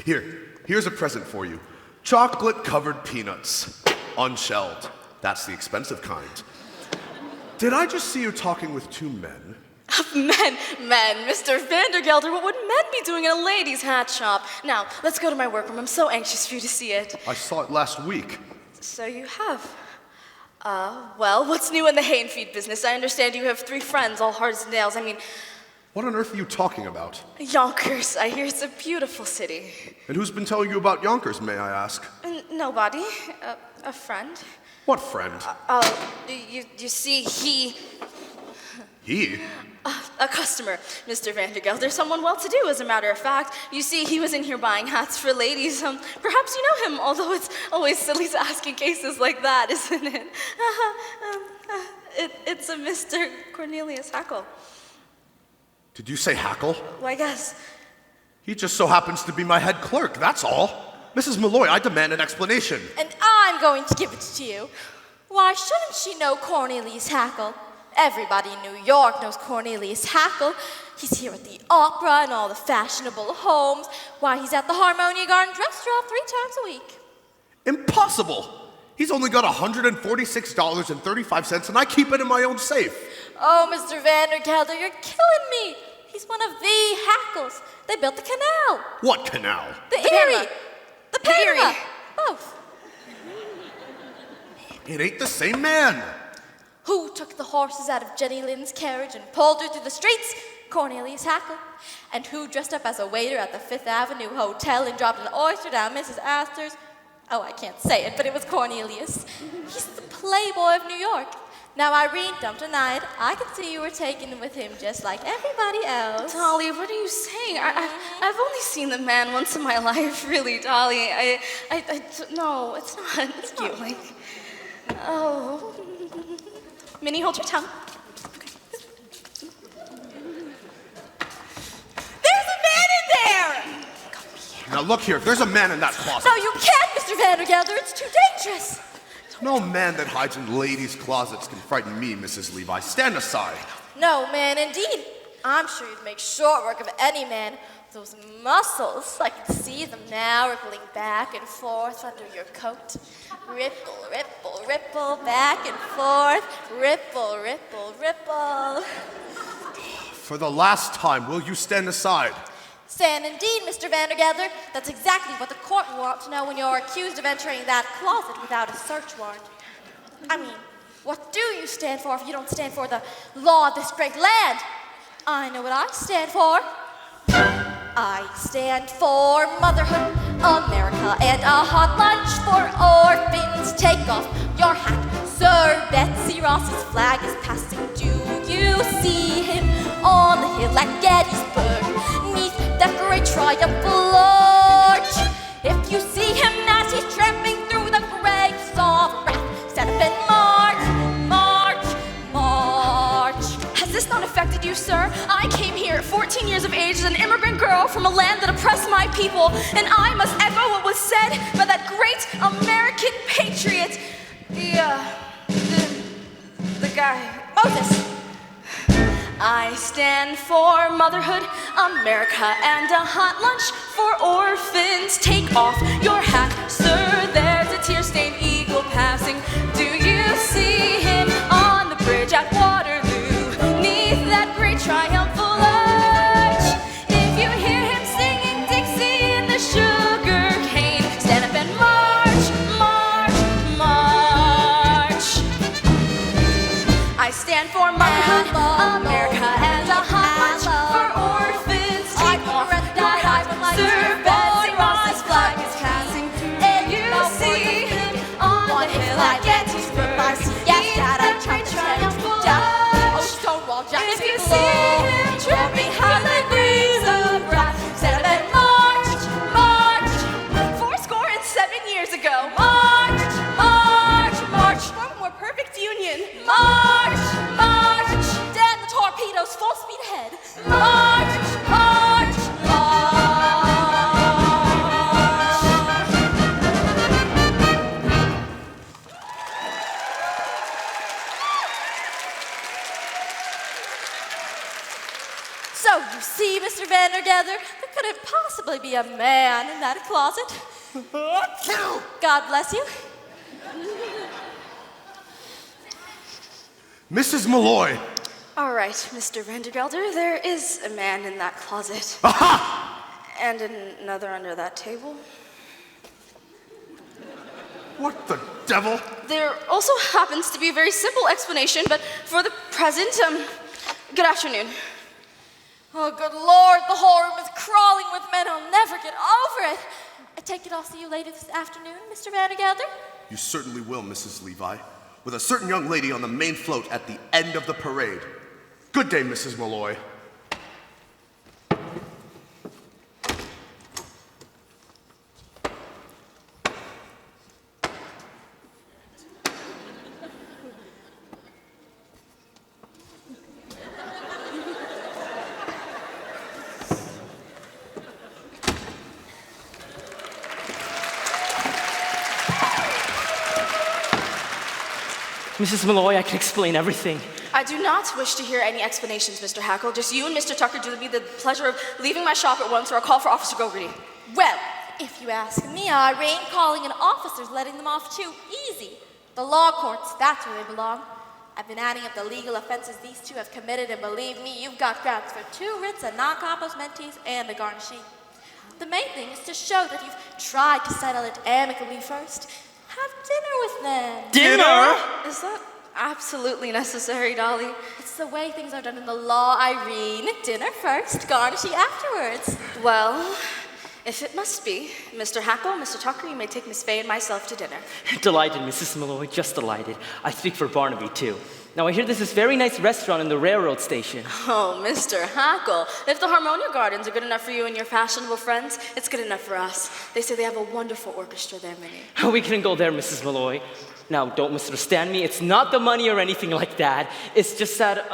Speaker 4: Here's a present for you. Chocolate-covered peanuts, unshelled. That's the expensive kind. Did I just see you talking with two men?
Speaker 8: Men, Mr. Vandergelder, what would men be doing in a ladies' hat shop? Now, let's go to my workroom. I'm so anxious for you to see it.
Speaker 4: I saw it last week.
Speaker 8: So you have. Well, what's new in the hay and feed business? I understand you have 3 friends, all hard as nails. I mean,
Speaker 4: What on earth are you talking about?
Speaker 8: Yonkers. I hear it's a beautiful city.
Speaker 4: And who's been telling you about Yonkers, may I ask?
Speaker 8: Nobody. A friend.
Speaker 4: What friend?
Speaker 8: You see, he...
Speaker 4: He?
Speaker 8: A customer, Mr. Vandergelder, someone well-to-do, as a matter of fact. You see, he was in here buying hats for ladies. Perhaps you know him, although it's always silly to ask in cases like that, isn't it? It's a Mr. Cornelius Hackle.
Speaker 4: Did you say Hackle?
Speaker 8: Well, I guess.
Speaker 4: He just so happens to be my head clerk, that's all. Mrs. Malloy, I demand an explanation.
Speaker 2: And I'm going to give it to you. Why shouldn't she know Cornelius Hackle? Everybody in New York knows Cornelius Hackle. He's here at the opera and all the fashionable homes. Why, he's at the Harmonia Gardens restaurant 3 times a week.
Speaker 4: Impossible! He's only got $146.35 and I keep it in my own safe.
Speaker 2: Oh, Mr. Vandergelder, you're killing me. He's one of the Hackles. They built the canal.
Speaker 4: What canal?
Speaker 2: The Erie. The Panama. Both.
Speaker 4: It ain't the same man.
Speaker 2: Who took the horses out of Jenny Lynn's carriage and pulled her through the streets? Cornelius Hackle. And who dressed up as a waiter at the Fifth Avenue Hotel and dropped an oyster down Mrs. Astor's? Oh, I can't say it, but it was Cornelius. He's the playboy of New York. Now, Irene, don't deny it. I can see you were taken with him just like everybody else.
Speaker 8: Dolly, what are you saying? I've only seen the man once in my life, really, Dolly. No, it's not. It's not like... Oh... Minnie, hold your tongue.
Speaker 2: There's a man in there!
Speaker 4: Now look here, there's a man in that closet.
Speaker 2: No, you can't, Mr. Vandergelder. It's too dangerous.
Speaker 4: No man that hides in ladies' closets can frighten me, Mrs. Levi. Stand aside.
Speaker 2: No, man, indeed. I'm sure you'd make short work of any man. Those muscles, I can see them now rippling back and forth under your coat. Ripple, ripple, ripple, back and forth. Ripple, ripple, ripple.
Speaker 4: For the last time, will you stand aside?
Speaker 2: Stand indeed, Mr. Vandergelder. That's exactly what the court will want to know when you're accused of entering that closet without a search warrant. I mean, what do you stand for if you don't stand for the law of this great land? I know what I stand for. I stand for motherhood, America, and a hot lunch for orphans. Take off your hat, Sir. Betsy Ross's flag is passing. Do you see him on the hill at Gettysburg, neath that great triumphal arch? If you see him as he's tramping through the grapes of wrath, stand up and march, march, march.
Speaker 8: Has this not affected you, sir? I came here at 14 years of age as an immigrant girl from a land that oppressed my people, and I must echo what was said by that great American patriot, the guy, Moses. I stand for motherhood, America, and a hot lunch for orphans. Take off your hat, sir. There's a tear-stained eagle passing. Do you see him on the bridge at Waterloo, neath that great triumphal arch? If you hear him singing Dixie in the sugar cane, stand up and march, march, march. I stand for motherhood, America, and a hot lunch for orphans. Take off your hat, sir. Betsy Ross's flag is passing. And you see him on the hill at Gettysburg. Yes, Dad, I tried to triumphal arch.
Speaker 2: Stonewall Jack.
Speaker 8: If you see him tramping high the degrees of wrath, stand up and march, march. 7 years ago. March, march, march.
Speaker 2: One more perfect union.
Speaker 8: March, march.
Speaker 2: Dead the torpedoes, full speed ahead.
Speaker 8: March, march, march.
Speaker 2: So you see, Mr. Vandergelder, there couldn't possibly be a man in that closet. God bless you.
Speaker 4: Mrs. Malloy.
Speaker 8: All right, Mr. Vandergelder, there is a man in that closet.
Speaker 4: Aha!
Speaker 8: And another under that table.
Speaker 4: What the devil?
Speaker 8: There also happens to be a very simple explanation, but for the present, good afternoon.
Speaker 2: Oh, good Lord, the whole room is crawling with men. I'll never get over it. I take it I'll see you later this afternoon, Mr. Vandergelder?
Speaker 4: You certainly will, Mrs. Levi, with a certain young lady on the main float at the end of the parade. Good day, Mrs. Malloy.
Speaker 6: Mrs. Malloy, I can explain everything.
Speaker 8: I do not wish to hear any explanations, Mr. Hackle. Just you and Mr. Tucker do me the pleasure of leaving my shop at once, or I'll call for Officer Gogarty.
Speaker 2: Well, if you ask me, Irene, calling in officers, letting them off too easy. The law courts, that's where they belong. I've been adding up the legal offenses these two have committed, and believe me, you've got grounds for 2 writs, a non-compos mentis, and a garnishee. The main thing is to show that you've tried to settle it amicably first. Have dinner with them.
Speaker 6: Dinner?
Speaker 8: Is that absolutely necessary, Dolly?
Speaker 2: It's the way things are done in the law, Irene. Dinner first, garnishee afterwards.
Speaker 8: Well, if it must be, Mr. Hackle, Mr. Tucker, you may take Miss Fay and myself to dinner.
Speaker 6: Delighted, Mrs. Malloy, just delighted. I speak for Barnaby, too. Now, I hear there's this very nice restaurant in the railroad station.
Speaker 8: Oh, Mr. Hackle, if the Harmonia Gardens are good enough for you and your fashionable friends, it's good enough for us. They say they have a wonderful orchestra there, Minnie.
Speaker 6: We can go there, Mrs. Malloy. Now, don't misunderstand me. It's not the money or anything like that. It's just that,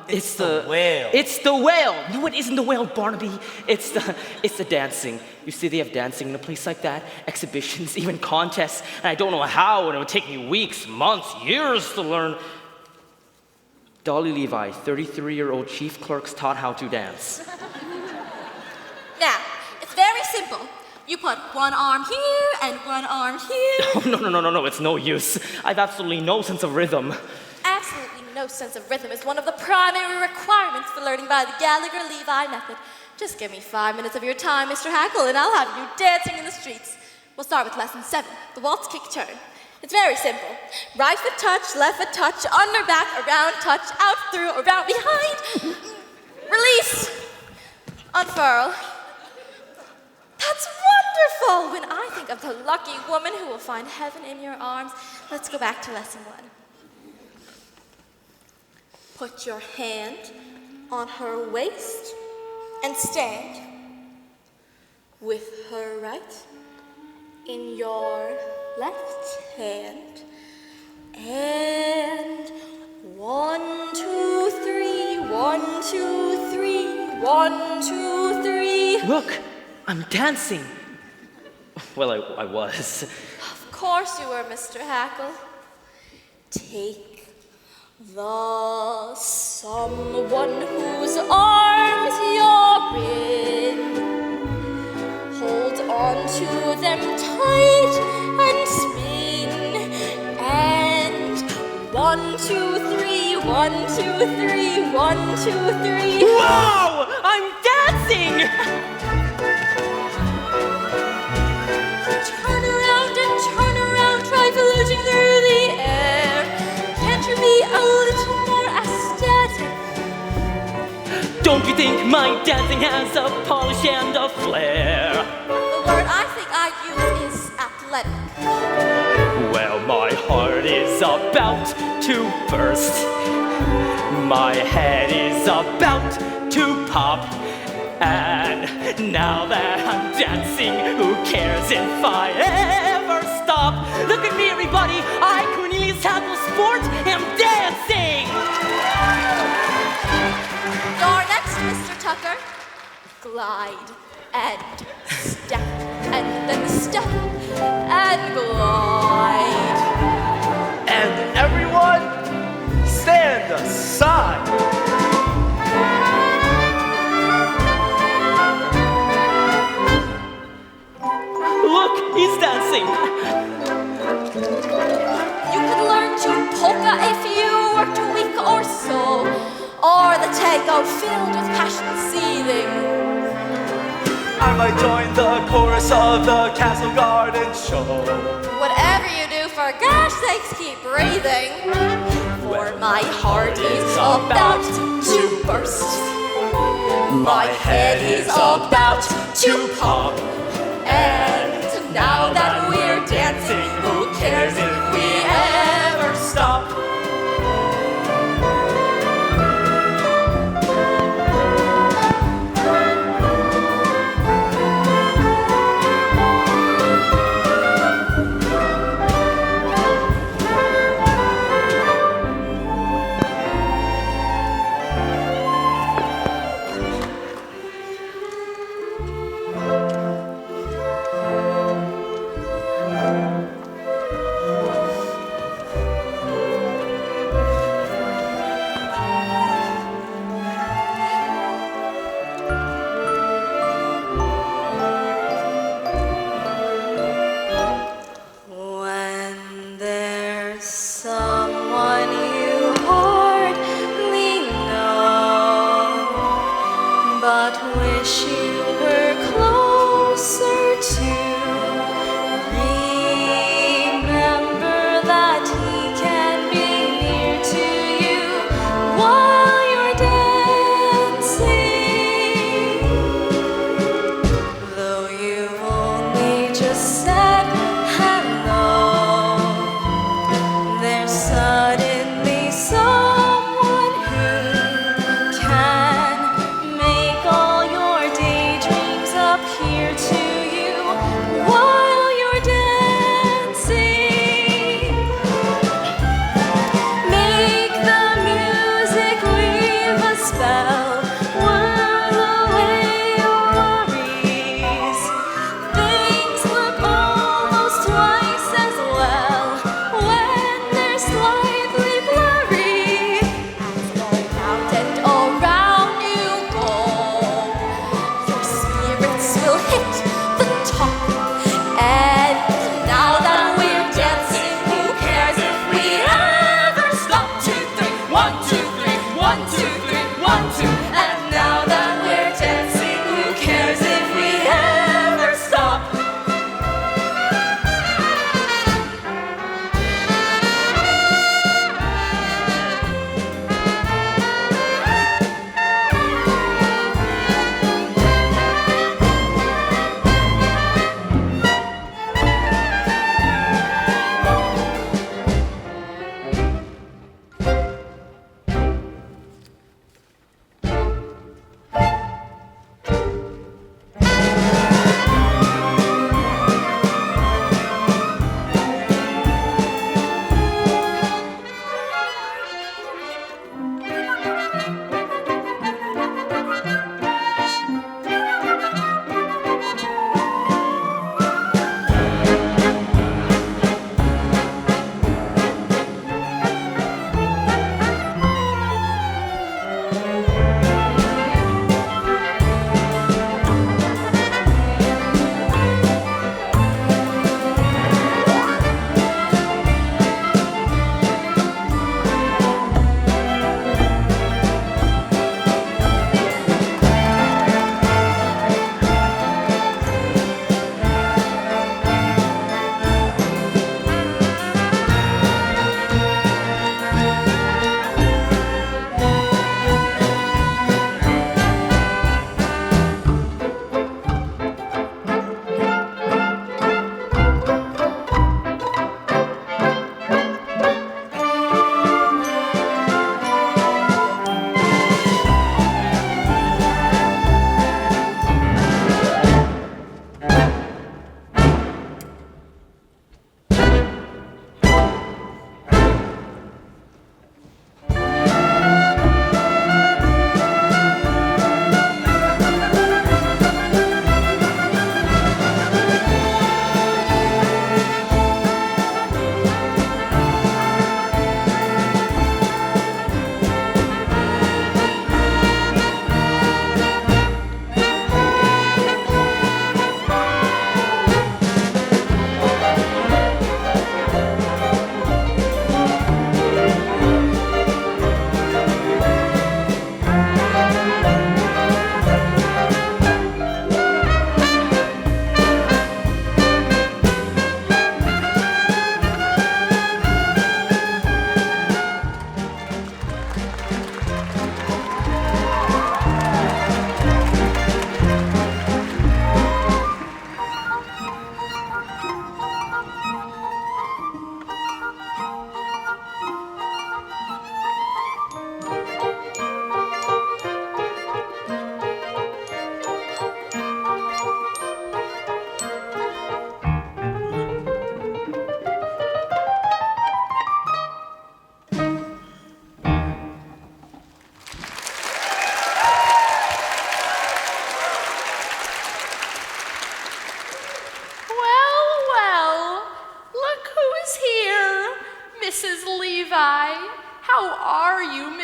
Speaker 6: it's the
Speaker 7: whale.
Speaker 6: It's the whale. No, it isn't the whale, Barnaby. It's the dancing. You see, they have dancing in a place like that, exhibitions, even contests, and I don't know how, and it would take me weeks, months, years to learn. Dolly Levi, 33-year-old chief clerks taught how to dance.
Speaker 2: Now, it's very simple. You put one arm here and one arm here.
Speaker 6: Oh, no, it's no use. I've absolutely no sense of rhythm.
Speaker 2: Absolutely no sense of rhythm is one of the primary requirements for learning by the Gallagher-Levi method. Just give me 5 minutes of your time, Mr. Hackle, and I'll have you dancing in the streets. We'll start with lesson 7, the waltz kick turn. It's very simple. Right foot touch, left foot touch, under, back, around, touch, out, through, around, behind. Release. Unfurl. That's wonderful! When I think of the lucky woman who will find heaven in your arms, let's go back to lesson 1. Put your hand on her waist and stand with her right in your left hand. And 1, 2, 3, 1, 2, 3, 1, 2, 3.
Speaker 6: Look, I'm dancing. Well, I was.
Speaker 2: Of course you were, Mr. Hackle. Take the someone whose arms you're in. Hold on to them tight and spin. And 1, 2, 3, 1, 2, 3, 1, 2, 3.
Speaker 6: Wow! I'm dancing!
Speaker 2: Turn around, try floating through the air. Can't you be a little more aesthetic?
Speaker 6: Don't you think my dancing has a polish and a flair?
Speaker 2: The word I think I'd use is athletic.
Speaker 6: Well, my heart is about to burst. My head is about to pop. And now that I'm dancing, who cares if I ever stop? Look at me, everybody! I, Cornelius Sport, am dancing!
Speaker 2: You're next, Mr. Tucker. Glide and step, and then step and glide.
Speaker 7: And everyone, stand aside.
Speaker 6: Look, he's dancing.
Speaker 2: You could learn to polka if you worked a week or so, or the tango filled with passion seething.
Speaker 7: I might join the chorus of the Castle Garden show.
Speaker 2: Whatever you do, for gosh sakes, keep breathing. For my heart is about to burst. My head is about to pop. And now that we're dancing, who cares if we ever stop?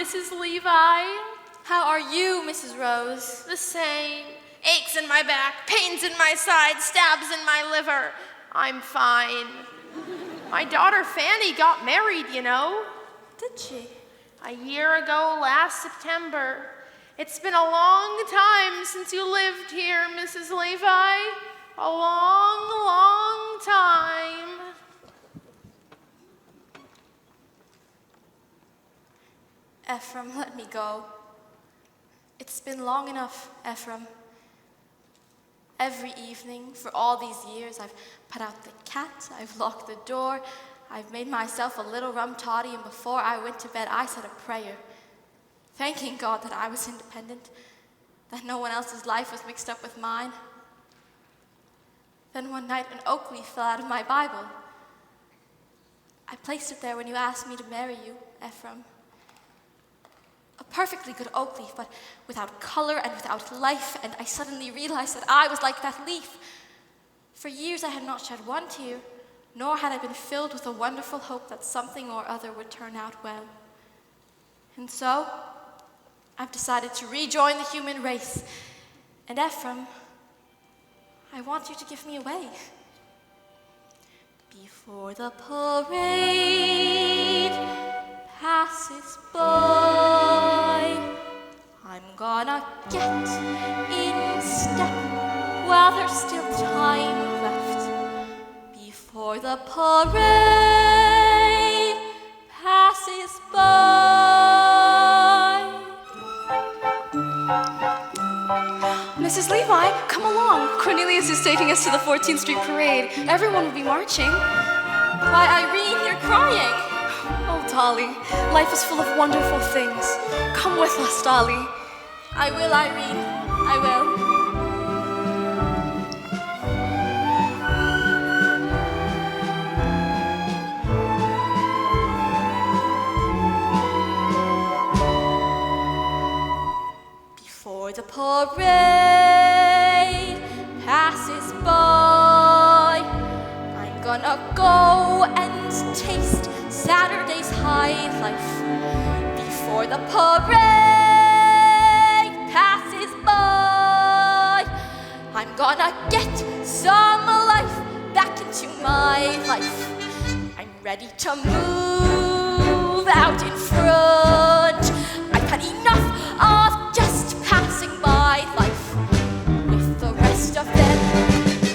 Speaker 5: Mrs. Levi.
Speaker 2: How are you, Mrs. Rose?
Speaker 5: The same. Aches in my back, pains in my side, stabs in my liver. I'm fine. My daughter Fanny got married, you know.
Speaker 2: Did she?
Speaker 5: A year ago last September. It's been a long time since you lived here, Mrs. Levi. A long, long time.
Speaker 2: Ephraim, let me go. It's been long enough, Ephraim. Every evening for all these years, I've put out the cat, I've locked the door, I've made myself a little rum toddy, and before I went to bed, I said a prayer, thanking God that I was independent, that no one else's life was mixed up with mine. Then one night, an oak leaf fell out of my Bible. I placed it there when you asked me to marry you, Ephraim. A perfectly good oak leaf, but without color and without life, and I suddenly realized that I was like that leaf. For years I had not shed one tear, nor had I been filled with a wonderful hope that something or other would turn out well. And so, I've decided to rejoin the human race. And Ephraim, I want you to give me away. Before the parade passes by, I'm gonna get in step while there's still time left. Before the parade passes by.
Speaker 8: Mrs. Levi, come along. Cornelius is taking us to the 14th Street Parade. Everyone will be marching.
Speaker 2: Why, Irene, you're crying.
Speaker 8: Oh, Dolly, life is full of wonderful things. Come with us, Dolly.
Speaker 2: I will, Irene. I will. Before the parade passes by, I'm gonna go and taste Saturday's high life. Before the parade passes by, I'm gonna get some life back into my life. I'm ready to move out in front. I've had enough of just passing by life. With the rest of them,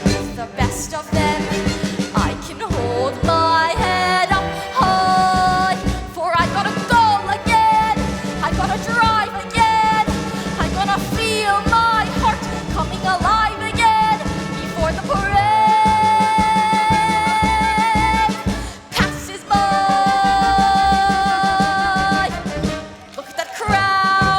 Speaker 2: with the best of them, I can hold my head up high. For I'm gonna go again, I'm gonna drive again, I'm gonna feel my heart coming alive again. Before the parade passes by. Look at that crowd.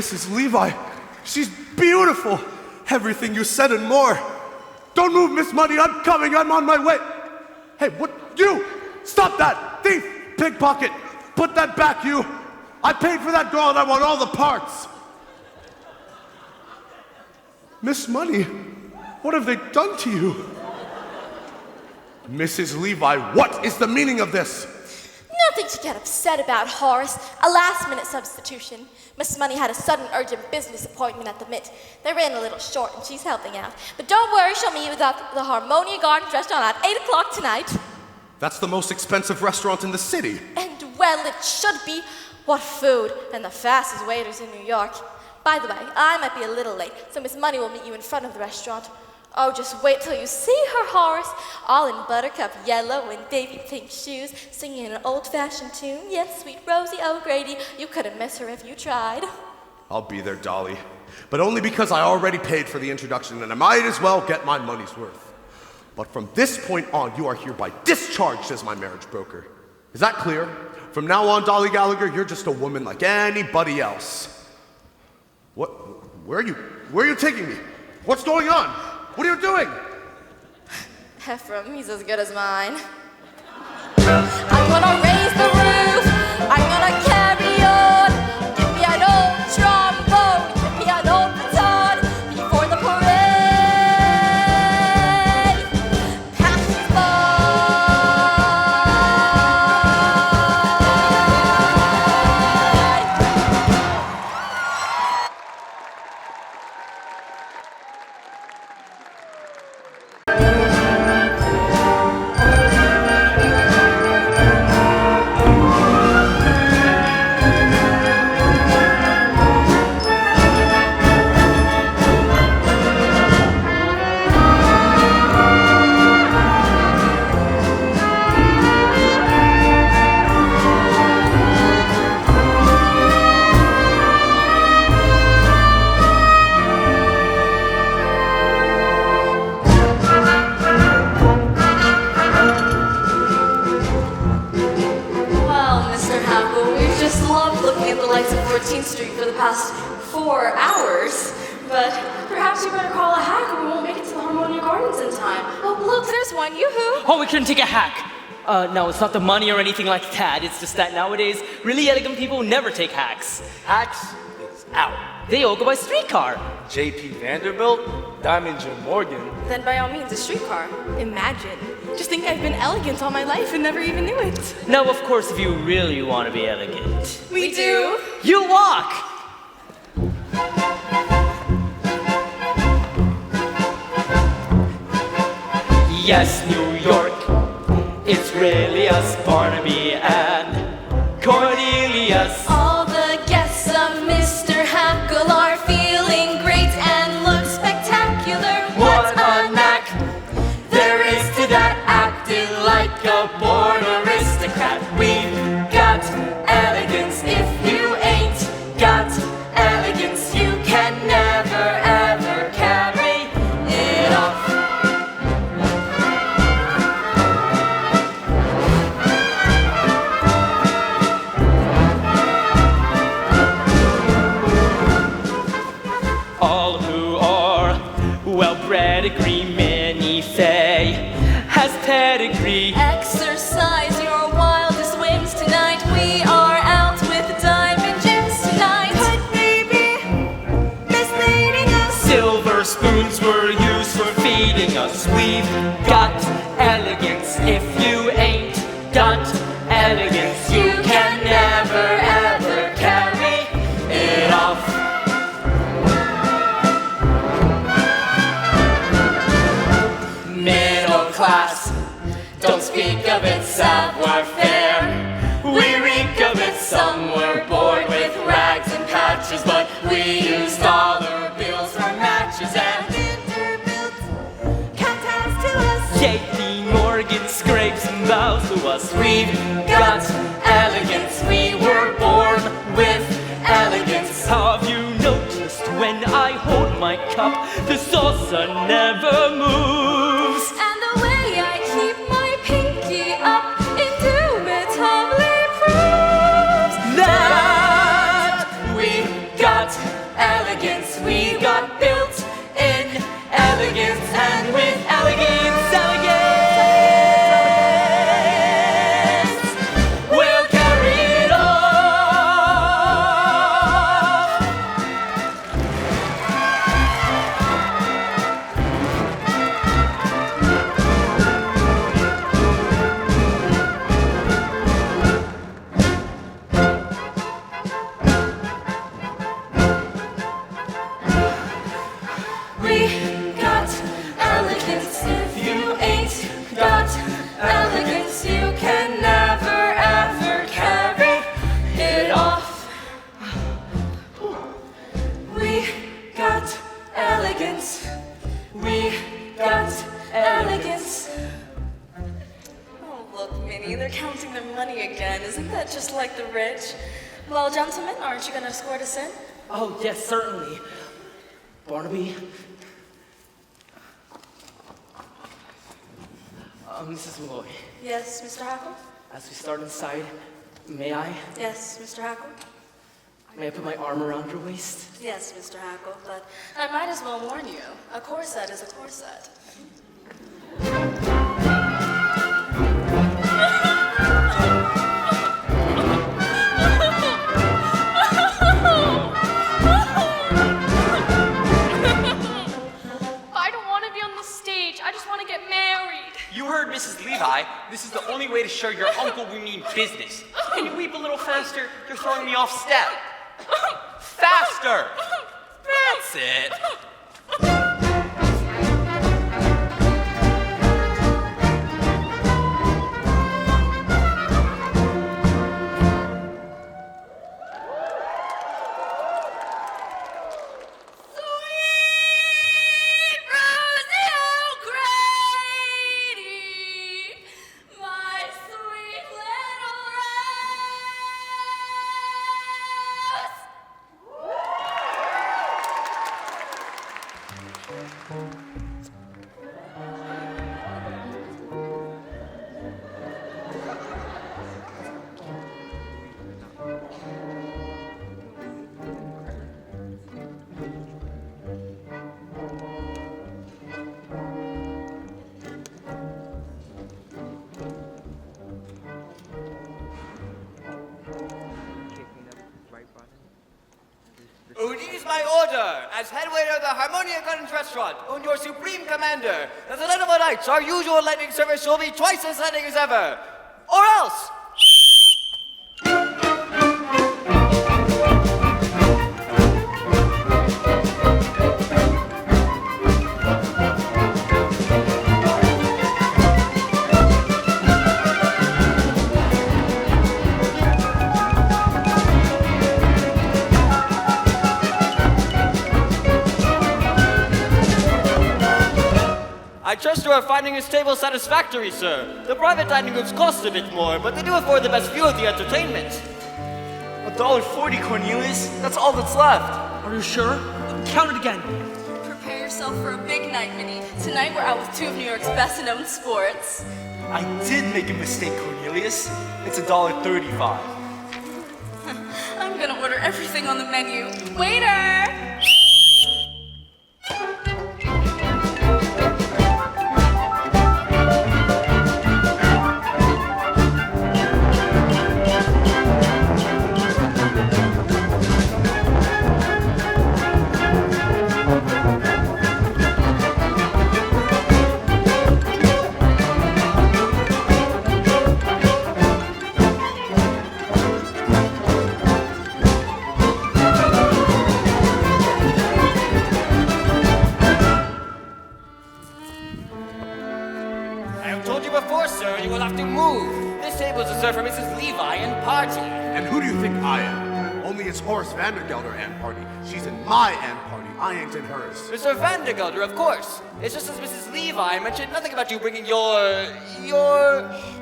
Speaker 4: Mrs. Levi, she's beautiful. Everything you said and more. Don't move, Miss Money, I'm coming, I'm on my way. Hey, what, you? Stop that, thief, pickpocket. Put that back, you. I paid for that girl and I want all the parts. Miss Money, what have they done to you? Mrs. Levi, what is the meaning of this?
Speaker 2: Nothing to get upset about, Horace. A last-minute substitution. Miss Money had a sudden urgent business appointment at the Mint. They ran a little short and she's helping out. But don't worry, she'll meet you at the Harmonia Gardens restaurant at 8 o'clock tonight.
Speaker 4: That's the most expensive restaurant in the city.
Speaker 2: And well, it should be. What food, and the fastest waiters in New York. By the way, I might be a little late, so Miss Money will meet you in front of the restaurant. Oh, just wait till you see her, Horace, all in buttercup yellow and baby pink shoes, singing an old-fashioned tune. Yes, sweet Rosie O'Grady, you couldn't miss her if you tried.
Speaker 4: I'll be there, Dolly, but only because I already paid for the introduction, and I might as well get my money's worth. But from this point on, you are hereby discharged as my marriage broker. Is that clear? From now on, Dolly Gallagher, you're just a woman like anybody else. What? Where are you taking me? What's going on? What are you doing?
Speaker 2: Ephraim, he's as good as mine. I'm gonna raise the roof. I'm gonna carry on. Give me an old trombone. Give me an old baton before the parade passes by.
Speaker 6: Couldn't take a hack. No, it's not the money or anything like that. It's just that nowadays, really elegant people never take hacks.
Speaker 7: Hacks is out.
Speaker 6: They all go by streetcar.
Speaker 7: J.P. Vanderbilt, Diamond Jim Morgan.
Speaker 8: Then by all means, a streetcar.
Speaker 9: Imagine. Just think I've been elegant all my life and never even knew it.
Speaker 6: Now, of course, if you really want to be elegant.
Speaker 9: We do.
Speaker 6: You walk! Yes, New York, it's really us, Barnaby and Cornelius.
Speaker 2: All the guests of Mr. Hackle are feeling great and look spectacular.
Speaker 1: What a knack there is to that, acting like a born aristocrat. We've got elegance. If you ain't got elegance, you can never ever carry it off.
Speaker 6: Pedigree, Minnie Fay has pedigree.
Speaker 2: Exercise your wildest whims tonight. We are out with diamond gems tonight.
Speaker 1: Could they be misleading us?
Speaker 6: Silver spoons were used for feeding us. We've got elegance. If you ain't got elegance, you can never ever carry it off.
Speaker 1: Class, don't speak of it, savoir-faire. We reek of it, some were born with rags and patches, but we use dollar bills for matches and Vanderbilt kowtows to us.
Speaker 6: J.P. Morgan scrapes and bows to us.
Speaker 1: We've got elegance, we were born with elegance.
Speaker 6: Have you noticed when I hold my cup, the saucer never moves?
Speaker 2: And the way I keep my pinky up indubitably proves
Speaker 1: that we got
Speaker 8: again. Isn't that just like the rich? Well, gentlemen, aren't you going to escort us in?
Speaker 6: Oh, yes, certainly. Barnaby? Mrs. Malloy,
Speaker 8: Yes, Mr. Hackle?
Speaker 6: as we start inside, may I?
Speaker 8: Yes, Mr. Hackle?
Speaker 6: May I put my arm around your waist?
Speaker 8: Yes, Mr. Hackle, but I might as well warn you. A corset is a corset.
Speaker 5: I don't want to be on the stage. I just want to get married.
Speaker 3: You heard Mrs. Levi. This is the only way to show your uncle we mean business. Can you weep a little faster? You're throwing me off step. Faster! That's it.
Speaker 10: It is my order, as head waiter of the Harmonia Gardens restaurant, and your supreme commander, that the night of our nights, our usual lightning service shall be twice as lightning as ever. Or else! I trust you are finding this table satisfactory, sir. The private dining rooms cost a bit more, but they do afford the best view of the entertainment.
Speaker 7: $1.40, Cornelius. That's all that's left.
Speaker 6: Are you sure? Count it again.
Speaker 8: Prepare yourself for a big night, Minnie. Tonight we're out with two of New York's best-known sports.
Speaker 7: I did make a mistake, Cornelius. It's $1.35.
Speaker 8: I'm gonna order everything on the menu. Waiter!
Speaker 10: For Mrs. Levi and party.
Speaker 4: And who do you think I am? Only it's Horace Vandergelder and party. She's in my and party. I ain't in hers.
Speaker 10: Mr. Vandergelder, of course. It's just as Mrs. Levi mentioned nothing about you bringing your...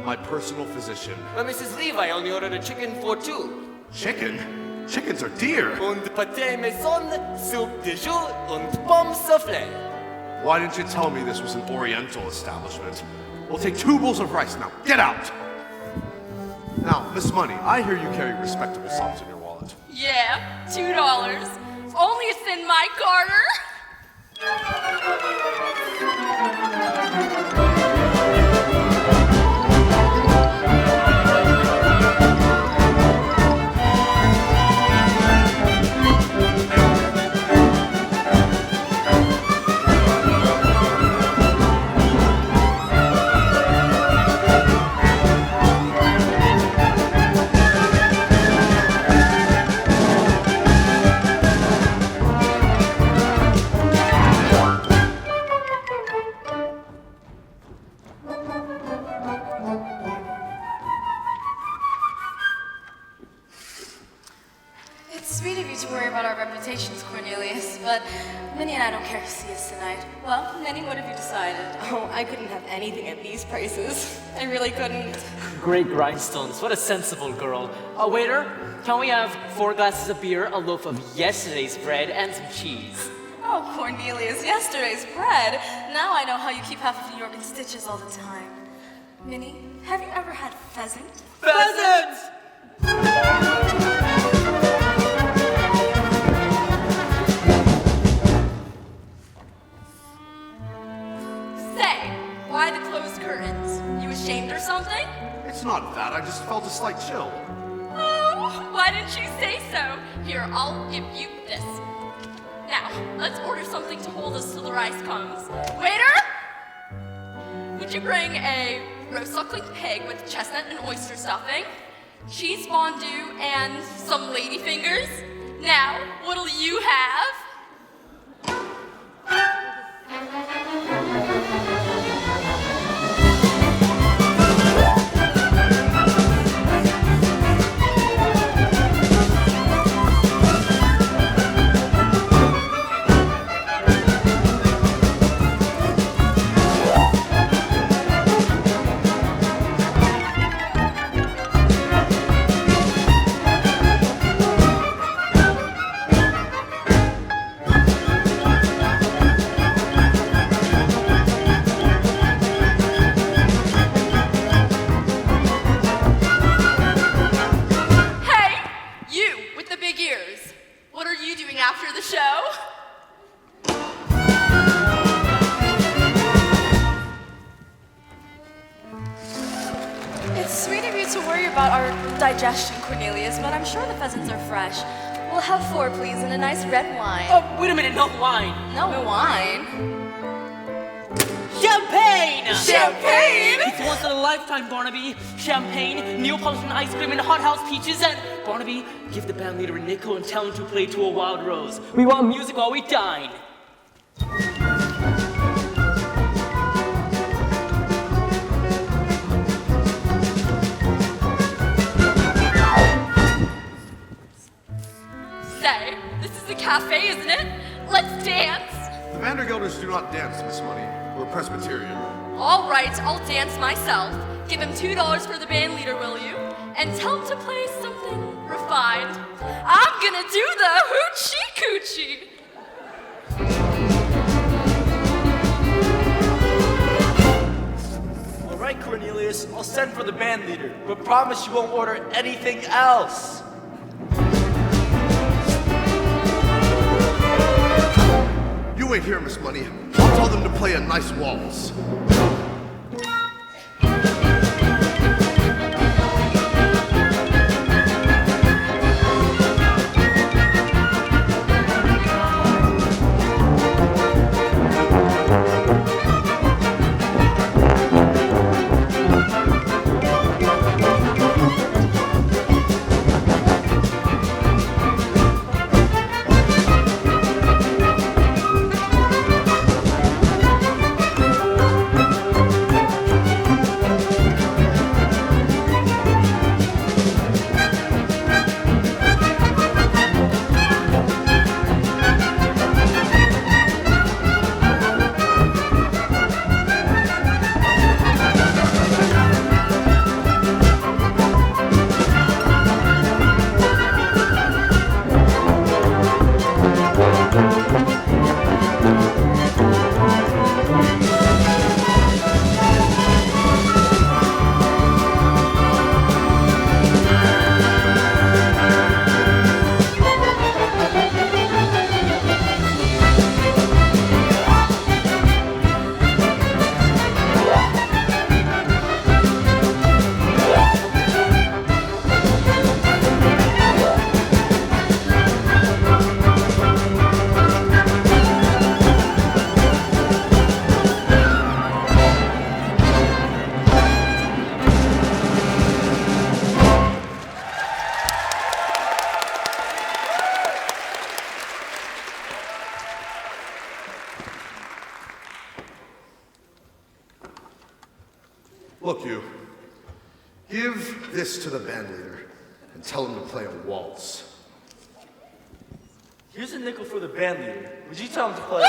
Speaker 4: My personal physician.
Speaker 10: But Mrs. Levi only ordered a chicken for two.
Speaker 4: Chicken? Chickens are dear.
Speaker 10: Und pâté maison, soup de jour, und pomme soufflé.
Speaker 4: Why didn't you tell me this was an Oriental establishment? We'll take 2 bowls of rice now. Get out! Now, Miss Money, I hear you carry respectable sums in your wallet.
Speaker 2: Yeah, $2. Only it's in my garter.
Speaker 8: Yes, tonight. Well, Minnie, what have you decided?
Speaker 9: Oh, I couldn't have anything at these prices. I really couldn't.
Speaker 6: Great grindstones. What a sensible girl. Waiter, can we have 4 glasses of beer, a loaf of yesterday's bread, and some cheese?
Speaker 8: Oh, Cornelius, yesterday's bread. Now I know how you keep half of New York in stitches all the time. Minnie, have you ever had pheasant?
Speaker 3: Pheasant!
Speaker 2: Say, why the closed curtains? You ashamed or something?
Speaker 4: It's not that, I just felt a slight chill.
Speaker 2: Oh, why didn't you say so? Here, I'll give you this. Now, let's order something to hold us till the rice comes. Waiter! Would you bring a roast suckling pig with chestnut and oyster stuffing, cheese fondue, and some lady fingers? Now, what'll you have? After the show?
Speaker 8: It's sweet of you to worry about our digestion, Cornelius, but I'm sure the pheasants are fresh. We'll have 4, please, and a nice red wine.
Speaker 6: Oh, wait a minute, no wine.
Speaker 8: No wine?
Speaker 6: Champagne!
Speaker 2: Champagne?
Speaker 6: It's once in a lifetime, Barnaby. Champagne, Neapolitan ice cream, and hothouse peaches, and Barnaby, give the band leader a nickel and tell him to play to a wild rose. We want music while we dine.
Speaker 2: Say, this is a cafe, isn't it? Let's dance.
Speaker 4: The Vandergelders do not dance, Miss Money. We're Presbyterian.
Speaker 2: All right, I'll dance myself. Give him $2 for the band leader, will you? And tell him to play something refined. I'm gonna do the hoochie coochie.
Speaker 7: All right, Cornelius, I'll send for the band leader, but promise you won't order anything else.
Speaker 4: You wait here, Miss Money. I'll tell them to play a nice waltz. Look, you. Give this to the band leader and tell him to play a waltz.
Speaker 7: Here's a nickel for the band leader. Would you tell him to play?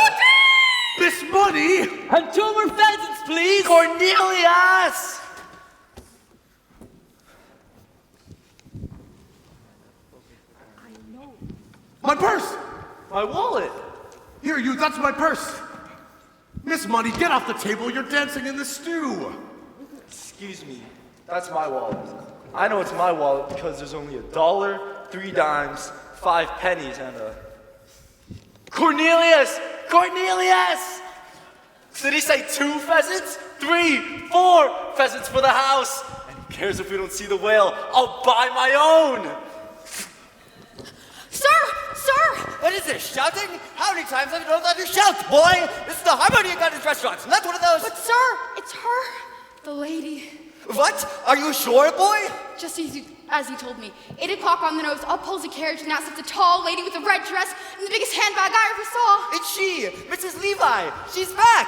Speaker 4: money!
Speaker 6: And 2 more pheasants, please!
Speaker 7: Cornelius!
Speaker 4: My purse!
Speaker 7: My wallet.
Speaker 4: Here, you, that's my purse. Miss Money, get off the table. You're dancing in the stew.
Speaker 7: Excuse me, that's my wallet. I know it's my wallet because there's only $1, 3 dimes, 5 pennies, and a... Cornelius! Cornelius! Did he say 2 pheasants? 3, 4 pheasants for the house. And who cares if we don't see the whale? I'll buy my own.
Speaker 5: Sir! Sir!
Speaker 10: What is this, shouting? How many times have you known that to shout, boy? This is the Harmonia restaurant, not one of those...
Speaker 5: But sir, it's her. The lady.
Speaker 10: What? Are you sure, boy?
Speaker 11: Just as you told me. 8 o'clock on the nose, up pulls a carriage, and now sits a tall lady with a red dress and the biggest handbag I ever saw.
Speaker 10: It's she, Mrs. Levi. She's back.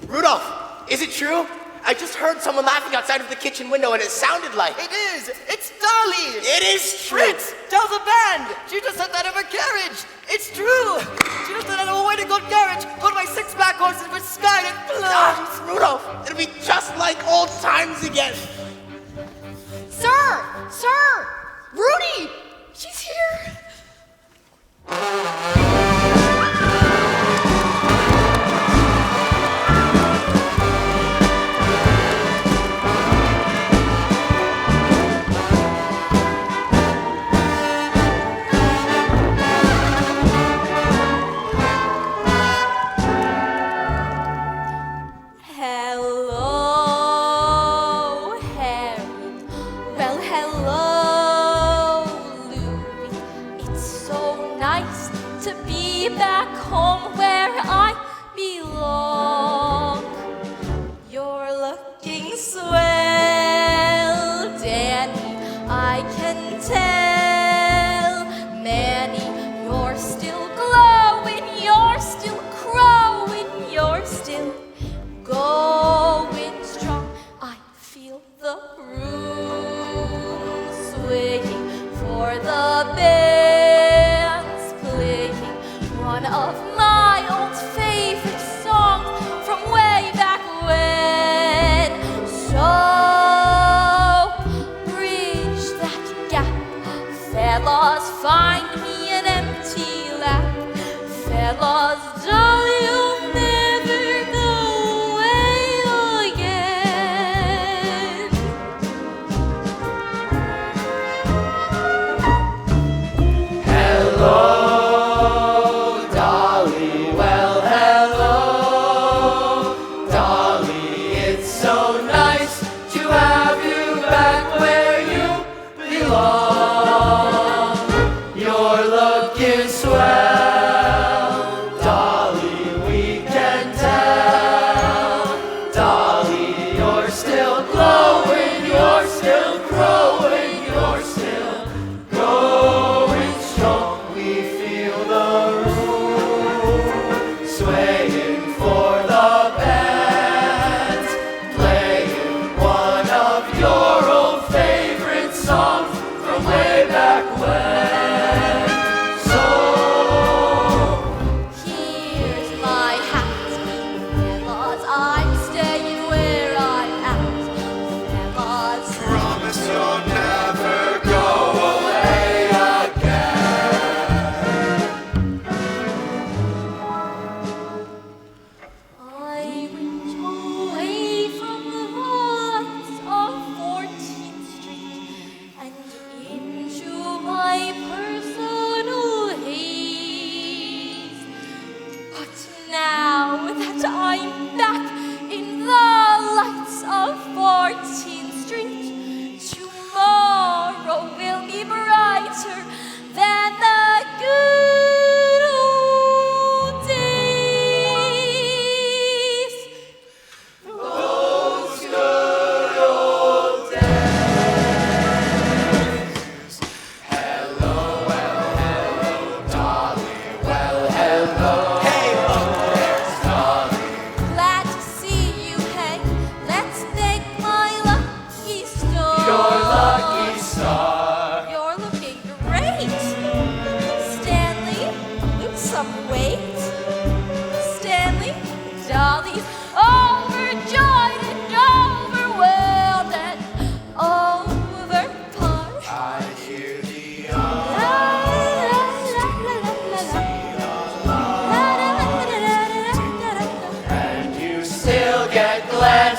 Speaker 12: Rudolph, is it true? I just heard someone laughing outside of the kitchen window and it sounded like...
Speaker 10: It is. It's Dolly.
Speaker 12: It is true.
Speaker 10: Fritz, tell the band. She just said that of her carriage. It's true. She just said that of a waiting good carriage. Go to my 6-back horses with sky and plums.
Speaker 12: Rudolph, it'll be just like old times again.
Speaker 11: Sir! Sir! Rudy! She's here!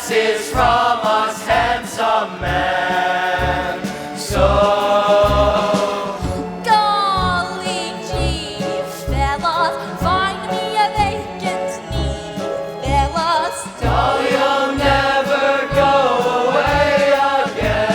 Speaker 1: glances from us handsome men.
Speaker 2: Golly gee, fellas, find me a vacant knee, fellas.
Speaker 1: Dolly, you'll never go away again.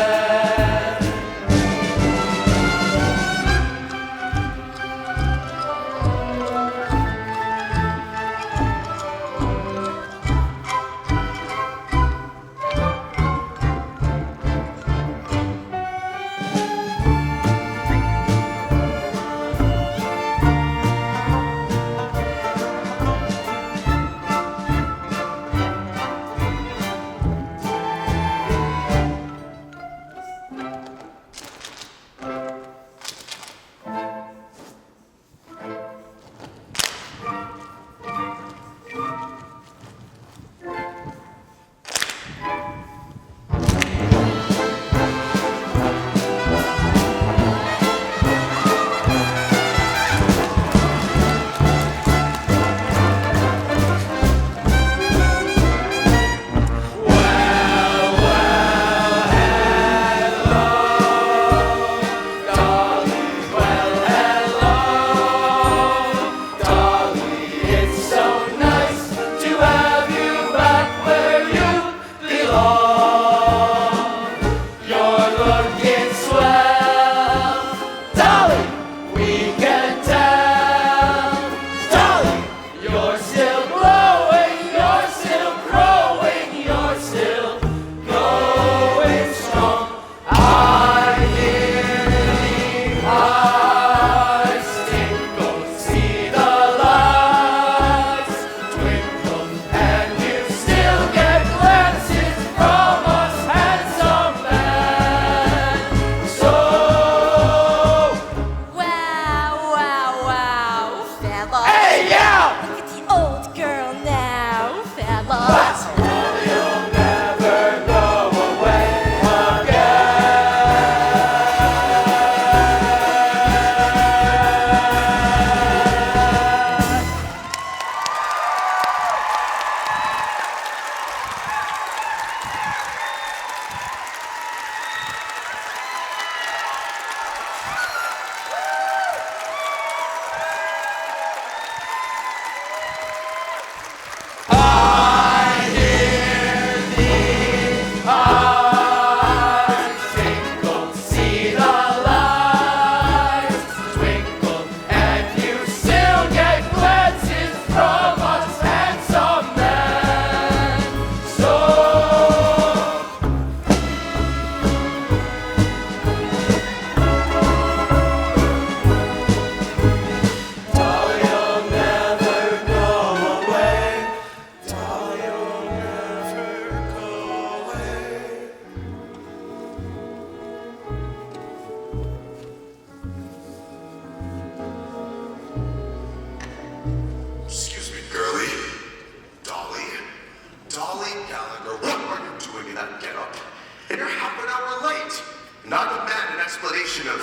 Speaker 4: explanation of...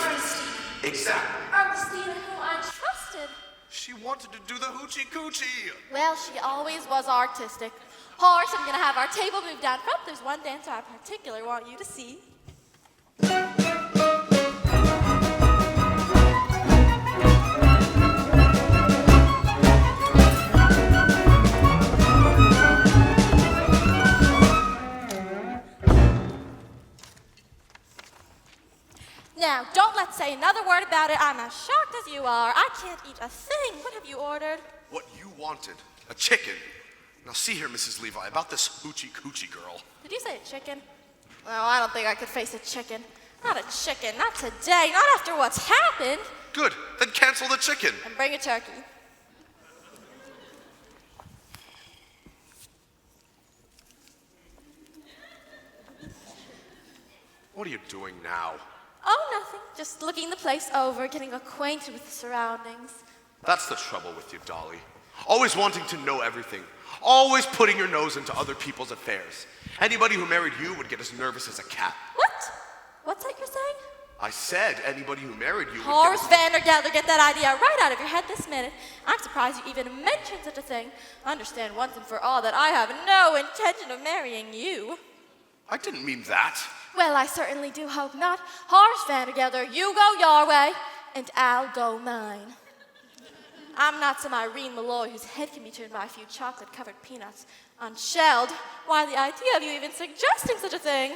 Speaker 4: Exactly.
Speaker 2: Ernestine, who I trusted.
Speaker 4: She wanted to do the hoochie-coochie.
Speaker 2: Well, she always was artistic. Horace, I'm gonna have our table moved down front. There's one dancer I particularly want you to see. Now, don't let's say another word about it. I'm as shocked as you are. I can't eat a thing. What have you ordered?
Speaker 4: What you wanted. A chicken. Now see here, Mrs. Levi, about this hoochie-coochie girl.
Speaker 2: Did you say a chicken? Well, I don't think I could face a chicken. Not a chicken, not today, not after what's happened.
Speaker 4: Good, then cancel the chicken.
Speaker 2: And bring a turkey.
Speaker 4: What are you doing now?
Speaker 2: Oh, nothing. Just looking the place over, getting acquainted with the surroundings.
Speaker 4: That's the trouble with you, Dolly. Always wanting to know everything. Always putting your nose into other people's affairs. Anybody who married you would get as nervous as a cat.
Speaker 2: What? What's that you're saying?
Speaker 4: I said anybody who married you would
Speaker 2: Horace Vandergelder, get that idea right out of your head this minute. I'm surprised you even mentioned such a thing. Understand once and for all that I have no intention of marrying you.
Speaker 4: I didn't mean that.
Speaker 2: Well, I certainly do hope not. Horace Vandergelder, you go your way, and I'll go mine. I'm not some Irene Malloy whose head can be turned by a few chocolate-covered peanuts unshelled. Why, the idea of you even suggesting such a thing?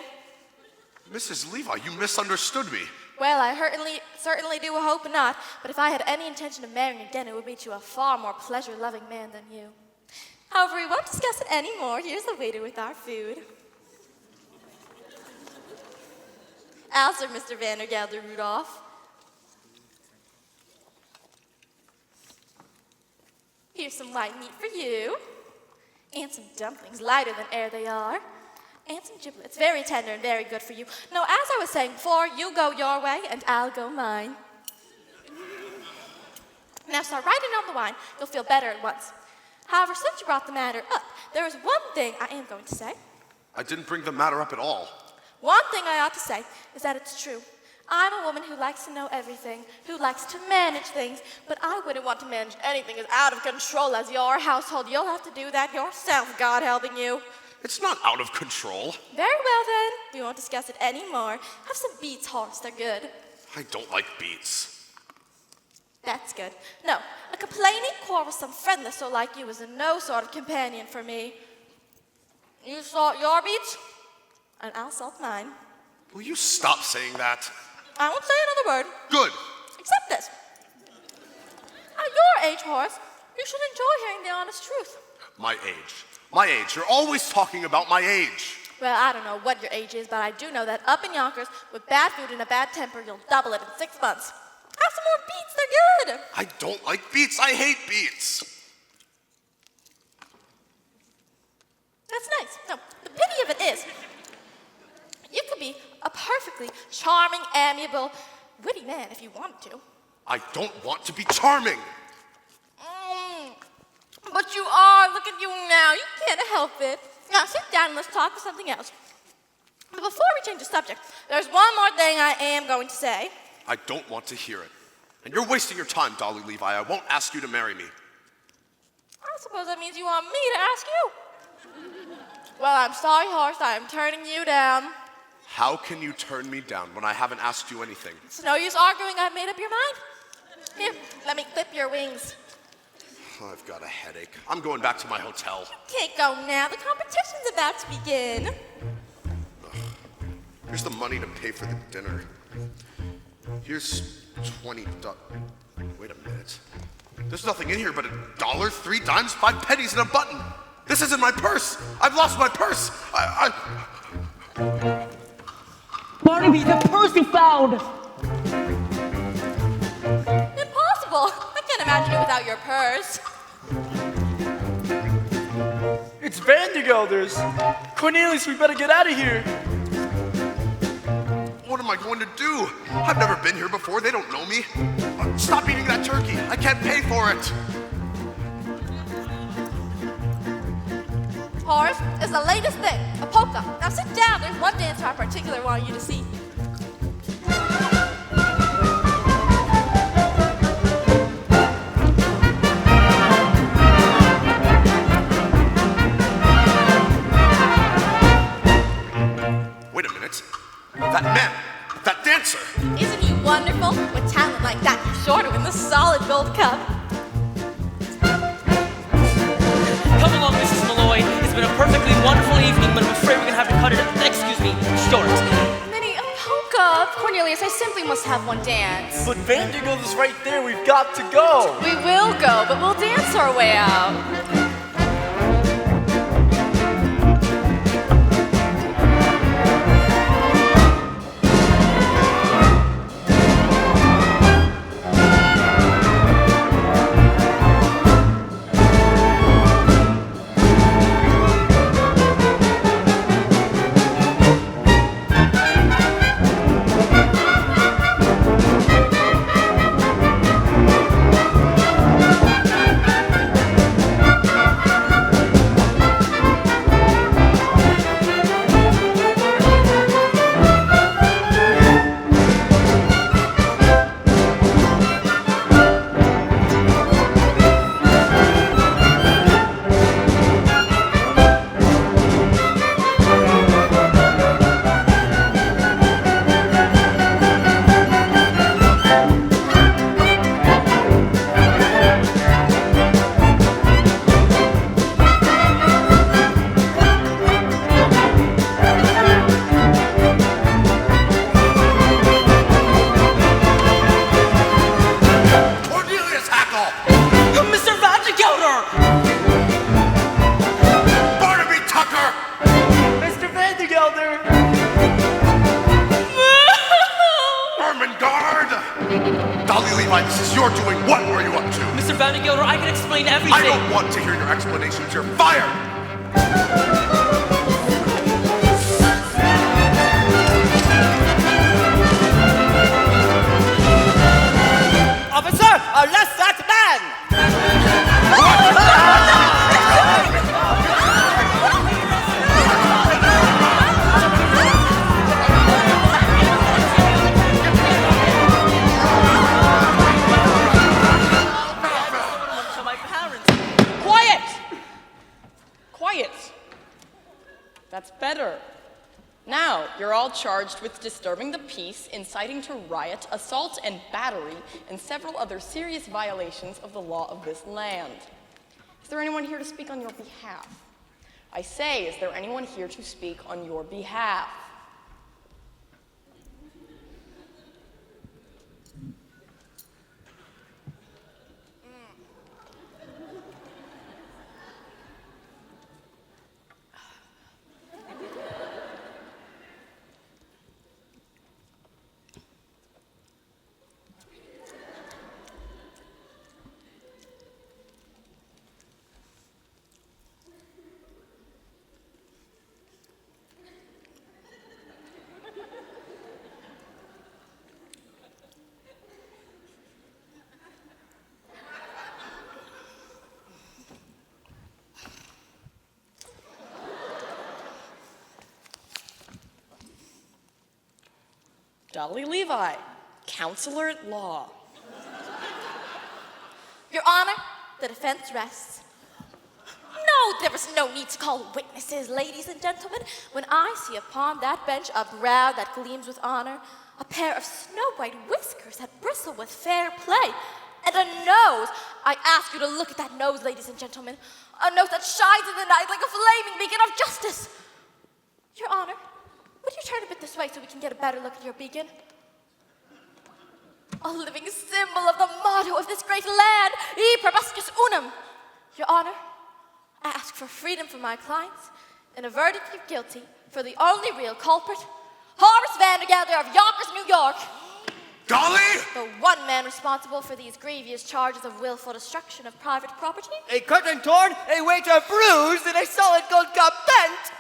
Speaker 4: Mrs. Levi, you misunderstood me.
Speaker 2: Well, I certainly do hope not, but if I had any intention of marrying again, it would be to a far more pleasure-loving man than you. However, we won't discuss it anymore. Here's the waiter with our food. I'll serve Mr. Vandergelder, Rudolph. Here's some white meat for you, and some dumplings, lighter than air they are, and some giblets, very tender and very good for you. No, as I was saying before, you go your way, and I'll go mine. Now start writing on the wine. You'll feel better at once. However, since you brought the matter up, there is one thing I am going to say.
Speaker 4: I didn't bring the matter up at all.
Speaker 2: One thing I ought to say is that it's true. I'm a woman who likes to know everything, who likes to manage things, but I wouldn't want to manage anything as out of control as your household. You'll have to do that yourself, God helping you.
Speaker 4: It's not out of control.
Speaker 2: Very well, then. We won't discuss it anymore. Have some beets, Horace. They're good.
Speaker 4: I don't like beets.
Speaker 2: That's good. No, a complaining, quarrelsome, friendless soul like you is no sort of companion for me. You salt your beets, and I'll salt mine.
Speaker 4: Will you stop saying that?
Speaker 2: I won't say another word.
Speaker 4: Good.
Speaker 2: Except this. At your age, Horace, you should enjoy hearing the honest truth.
Speaker 4: My age. My age. You're always talking about my age.
Speaker 2: Well, I don't know what your age is, but I do know that up in Yonkers, with bad food and a bad temper, you'll double it in 6 months. Have some more beets, they're good.
Speaker 4: I don't like beets. I hate beets.
Speaker 2: That's nice. No, the pity of it is, you could be a perfectly charming, amiable, witty man if you wanted to.
Speaker 4: I don't want to be charming.
Speaker 2: But you are. Look at you now. You can't help it. Now sit down and let's talk about something else. But before we change the subject, there's one more thing I am going to say.
Speaker 4: I don't want to hear it. And you're wasting your time, Dolly Levi. I won't ask you to marry me.
Speaker 2: I suppose that means you want me to ask you. Well, I'm sorry, Horace. I am turning you down.
Speaker 4: How can you turn me down when I haven't asked you anything?
Speaker 2: It's no use arguing. I've made up your mind. Here, let me clip your wings.
Speaker 4: I've got a headache. I'm going back to my hotel.
Speaker 2: You can't go now. The competition's about to begin.
Speaker 4: Here's the money to pay for the dinner. Here's $20. Wait a minute. There's nothing in here but $1, 3 dimes, 5 pennies, and a button. This isn't my purse. I've lost my purse.
Speaker 6: Barnaby, the purse you found!
Speaker 2: Impossible. I can't imagine you without your purse.
Speaker 7: It's Vandergelder's. Cornelius, we better get out of here.
Speaker 4: What am I going to do? I've never been here before. They don't know me. Stop eating that turkey. I can't pay for it.
Speaker 2: Horace, is the latest thing, a polka. Now sit down. There's one dancer I particularly want you to see.
Speaker 4: Wait a minute. That man, that dancer.
Speaker 2: Isn't he wonderful? With talent like that, he's sure to win the solid gold cup.
Speaker 6: Come along, Mrs. Malloy. It's been a perfectly wonderful evening, but I'm afraid we're gonna have to cut it, short.
Speaker 8: Minnie, a polka. Cornelius, I simply must have one dance.
Speaker 7: But Vandergelder's right there. We've got to go.
Speaker 8: We will go, but we'll dance our way out.
Speaker 4: you're doing? What were you up to?
Speaker 6: Mr. Vandergelder, I can explain everything.
Speaker 4: I don't want to hear your explanations. You're fired!
Speaker 10: Officer, arrest that man!
Speaker 6: To my parents. Quiet! Quiet. That's better. Now, you're all charged with disturbing the peace, inciting to riot, assault and battery, and several other serious violations of the law of this land. Is there anyone here to speak on your behalf? I say, is there anyone here to speak on your behalf? Dolly Levi, counselor at law.
Speaker 2: Your Honor, the defense rests. No, there is no need to call witnesses, ladies and gentlemen, when I see upon that bench a brow that gleams with honor, a pair of snow-white whiskers that bristle with fair play, and a nose. I ask you to look at that nose, ladies and gentlemen, a nose that shines in the night like a flaming beacon of justice. Your Honor, would you turn a bit this way so we can get a better look at your beacon? A living symbol of the motto of this great land, E probuscus unum. Your Honor, I ask for freedom for my clients and a verdict of guilty for the only real culprit, Horace Vandergelder of Yonkers, New York.
Speaker 4: Dolly!
Speaker 2: The one man responsible for these grievous charges of willful destruction of private property.
Speaker 10: A curtain torn, a waiter bruised, and a solid gold cup bent.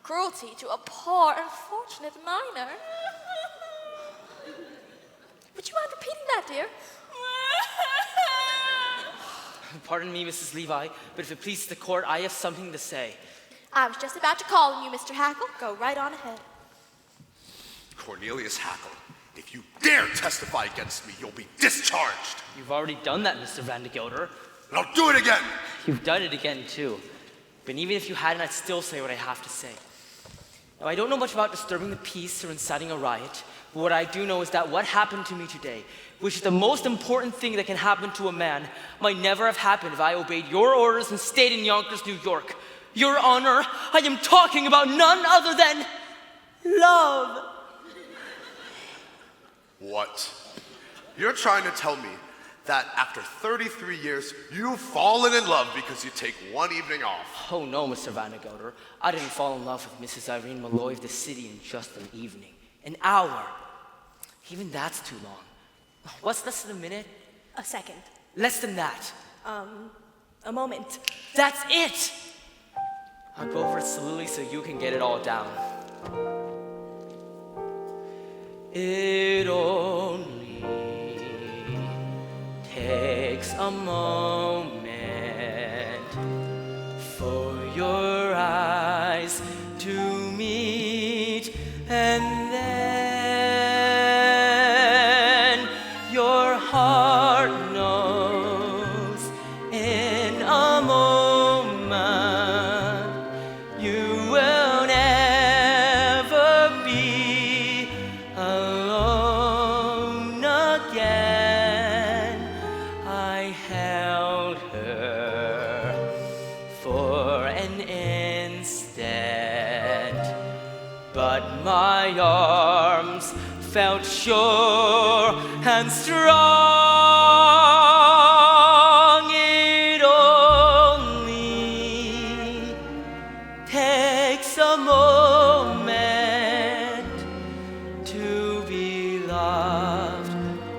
Speaker 2: Cruelty to a poor, unfortunate minor. Would you mind repeating that, dear?
Speaker 6: Pardon me, Mrs. Levi, but if it pleases the court, I have something to say.
Speaker 2: I was just about to call on you, Mr. Hackle. Go right on ahead.
Speaker 4: Cornelius Hackle, if you dare testify against me, you'll be discharged.
Speaker 6: You've already done that, Mr. Vandergelder.
Speaker 4: And I'll do it again.
Speaker 6: You've done it again, too. But even if you hadn't, I'd still say what I have to say. Now, I don't know much about disturbing the peace or inciting a riot, but what I do know is that what happened to me today, which is the most important thing that can happen to a man, might never have happened if I obeyed your orders and stayed in Yonkers, New York. Your Honor, I am talking about none other than love.
Speaker 4: What? You're trying to tell me that after 33 years, you've fallen in love because you take one evening off?
Speaker 6: Oh no, Mr. Vandergelder. I didn't fall in love with Mrs. Irene Malloy of the city in just an evening. An hour. Even that's too long. What's less than a minute?
Speaker 9: A second.
Speaker 6: Less than that.
Speaker 9: A moment.
Speaker 6: That's it! I'll go over it slowly so you can get it all down. It only takes a moment for your eyes to meet, and then your heart knows in a moment you will never be alone again. I held her for an instant, but my arms felt sure and strong. It only takes a moment to be loved,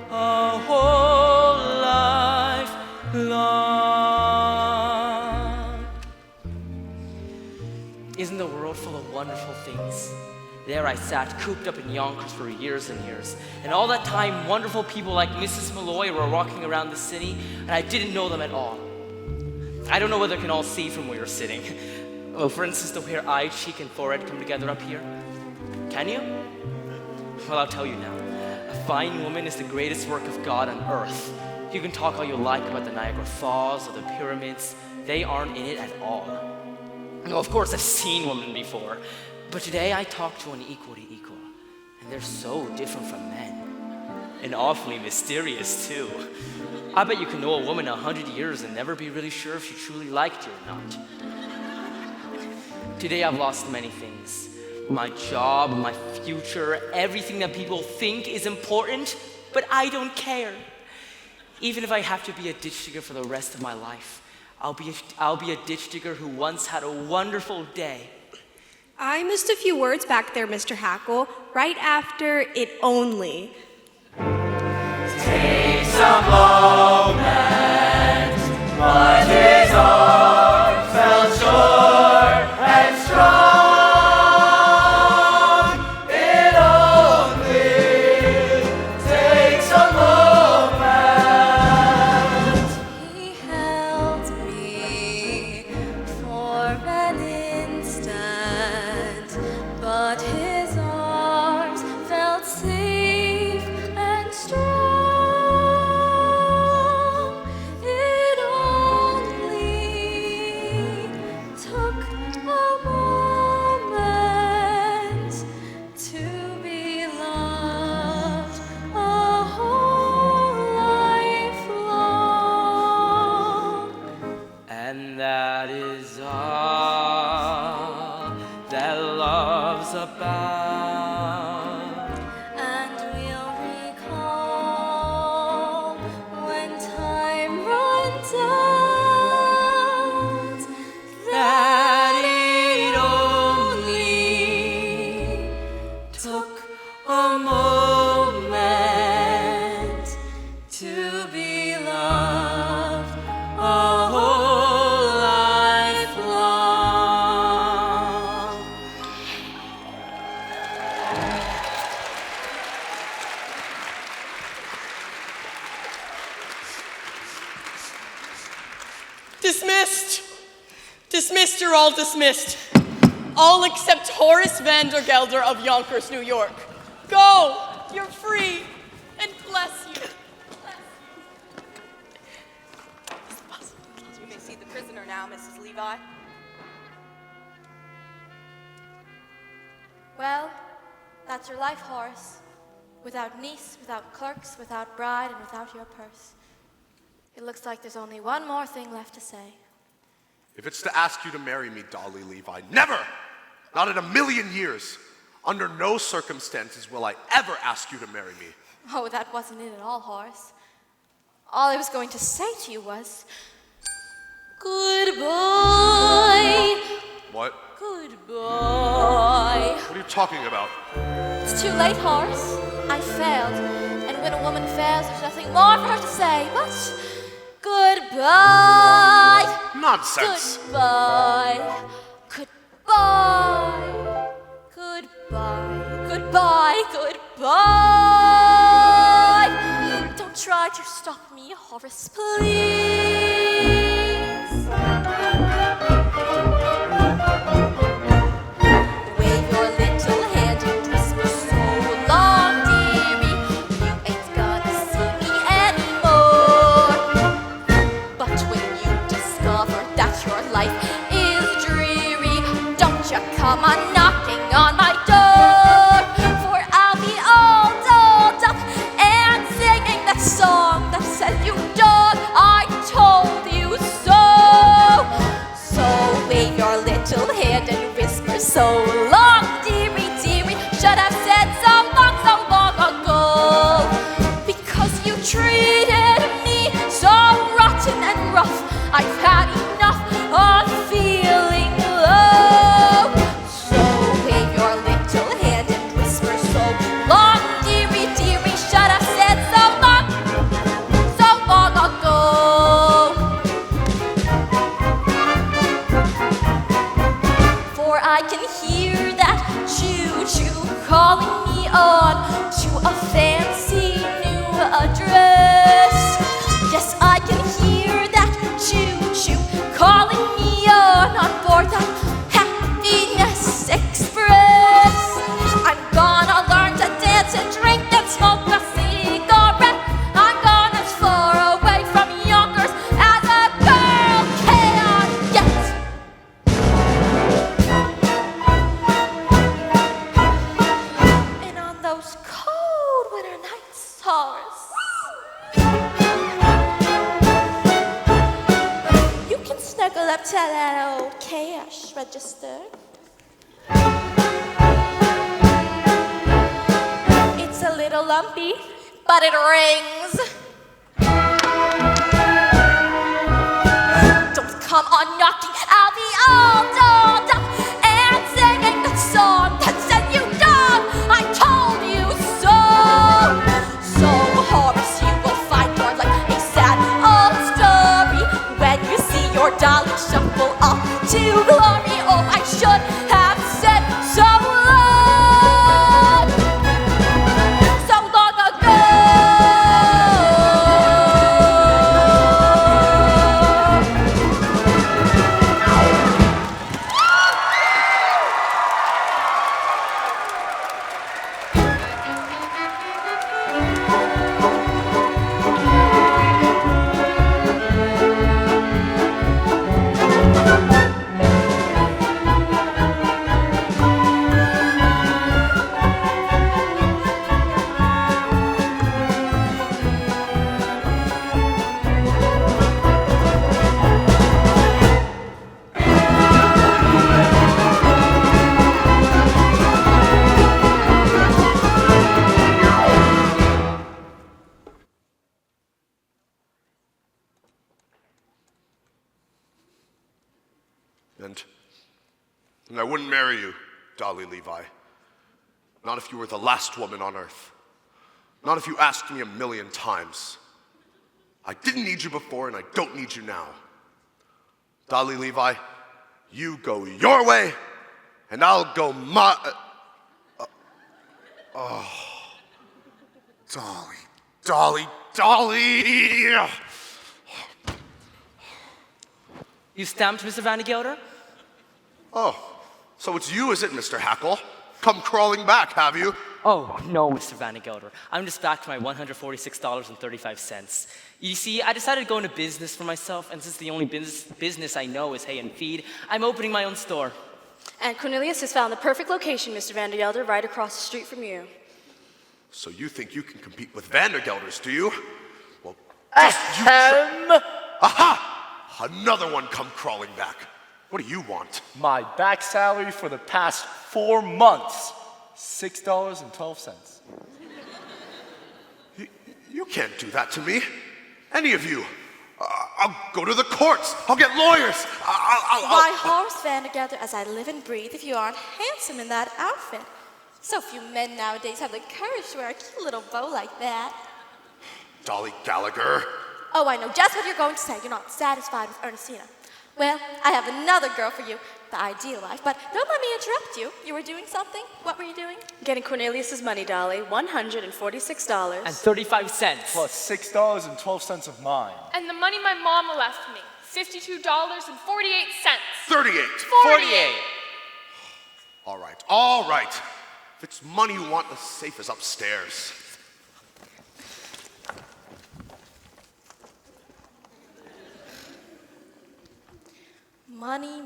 Speaker 6: a whole Isn't the world full of wonderful things? There I sat, cooped up in Yonkers for years and years. And all that time, wonderful people like Mrs. Malloy were walking around the city, and I didn't know them at all. I don't know whether you can all see from where you're sitting. Well, for instance, the way your eye, cheek, and forehead come together up here. Can you? Well, I'll tell you now. A fine woman is the greatest work of God on earth. You can talk all you like about the Niagara Falls or the pyramids. They aren't in it at all. No, of course, I've seen women before. But today I talk to an equal to equal. And they're so different from men. And awfully mysterious, too. I bet you can know a woman 100 years and never be really sure if she truly liked you or not. Today I've lost many things. My job, my future, everything that people think is important, but I don't care. Even if I have to be a ditch digger for the rest of my life, I'll be a ditch digger who once had a wonderful day.
Speaker 13: I missed a few words back there, Mr. Hackle, right after it only.
Speaker 1: Takes a moment, but his arms fell short and strong. It only takes a moment.
Speaker 8: He held me for an instant, but his arms felt safe and strong. It only took a moment to be loved a whole life long.
Speaker 6: And that is all that love's about.
Speaker 8: And we'll recall when time runs out that it only took a moment to be loved a whole life long.
Speaker 14: Dismissed. Dismissed, you're all dismissed. All except Horace Vandergelder of Yonkers, New York. Go, you're free, and bless you.
Speaker 2: You may see the prisoner now, Mrs. Levi. Well, that's your life, Horace. Without niece, without clerks, without bride, and without your purse. It looks like there's only one more thing left to say.
Speaker 4: If it's to ask you to marry me, Dolly Levi, never! Not in a million years. Under no circumstances will I ever ask you to marry me.
Speaker 2: Oh, that wasn't it at all, Horace. All I was going to say to you was, goodbye.
Speaker 4: What?
Speaker 2: Goodbye.
Speaker 4: What are you talking about?
Speaker 2: It's too late, Horace. I failed. And when a woman fails, there's nothing more for her to say but goodbye.
Speaker 4: Nonsense.
Speaker 2: Goodbye. Goodbye. Goodbye. Goodbye. Goodbye. Don't try to stop me, Horace, please. Wave your little hand and whisper so long, dearie. You ain't gonna see me anymore. But when you discover that your life is dreary, don't you come on knocking on my door. For I'll be all dolled up and singing that song that says, you dog, I told you so. So wave your little hand and whisper so long, dearie, dearie, should have said so long ago. Because you treated me so rotten and rough, I've had enough of feeling low. So wave your little hand and whisper so long, dearie, dearie, should have said so long ago. For I I can hear that choo-choo calling me on to a fancy new address. Yes, I can hear that choo-choo calling me on board that Happiness Express. I'm gonna learn to dance and drink and smoke a cigarette. I'm gone as far away from Yonkers as a girl can get. And on those cold winter nights, Horace, you can snuggle up to that old cash register. It's a little lumpy, but it rings. Don't come on knocking, I'll be all dolled up and singing the song that said you dog. I told you so. So, Horace, you will find your life a sad old story when you see your Dolly shuffle off to glory. Oh, I should have said so long, so long ago.
Speaker 4: And I wouldn't marry you, Dolly Levi. Not if you were the last woman on earth. Not if you asked me 1,000,000 times. I didn't need you before and I don't need you now. Dolly Levi, you go your way and I'll go my... Dolly.
Speaker 6: You stamped, Mr. Vandergelder?
Speaker 4: Oh, so it's you, is it, Mr. Hackle? Come crawling back, have you?
Speaker 6: Oh, no, Mr. Vandergelder. I'm just back to my $146.35. You see, I decided to go into business for myself, and since the only business I know is hay and feed, I'm opening my own store.
Speaker 8: And Cornelius has found the perfect location, Mr. Vandergelder, right across the street from you.
Speaker 4: So you think you can compete with Vandergelders, do you? Well, Aha! Another one come crawling back. What do you want?
Speaker 7: My back salary for the past 4 months, $6.12.
Speaker 4: You can't do that to me. Any of you. I'll go to the courts. I'll get lawyers.
Speaker 2: Why, Horace Vandergelder, as I live and breathe, if you aren't handsome in that outfit. So few men nowadays have the courage to wear a cute little bow like that.
Speaker 4: Dolly Gallagher.
Speaker 2: Oh, I know just what you're going to say. You're not satisfied with Ernestina. Well, I have another girl for you, the ideal wife, but don't let me interrupt you. You were doing something? What were you doing?
Speaker 8: Getting Cornelius's money, Dolly, $146.
Speaker 6: And 35 cents.
Speaker 7: Plus $6.12 of mine.
Speaker 5: And the money my mama left me, $52.48.
Speaker 4: 38.
Speaker 5: 48.
Speaker 4: All right. If it's money you want, the safe is upstairs.
Speaker 2: Money.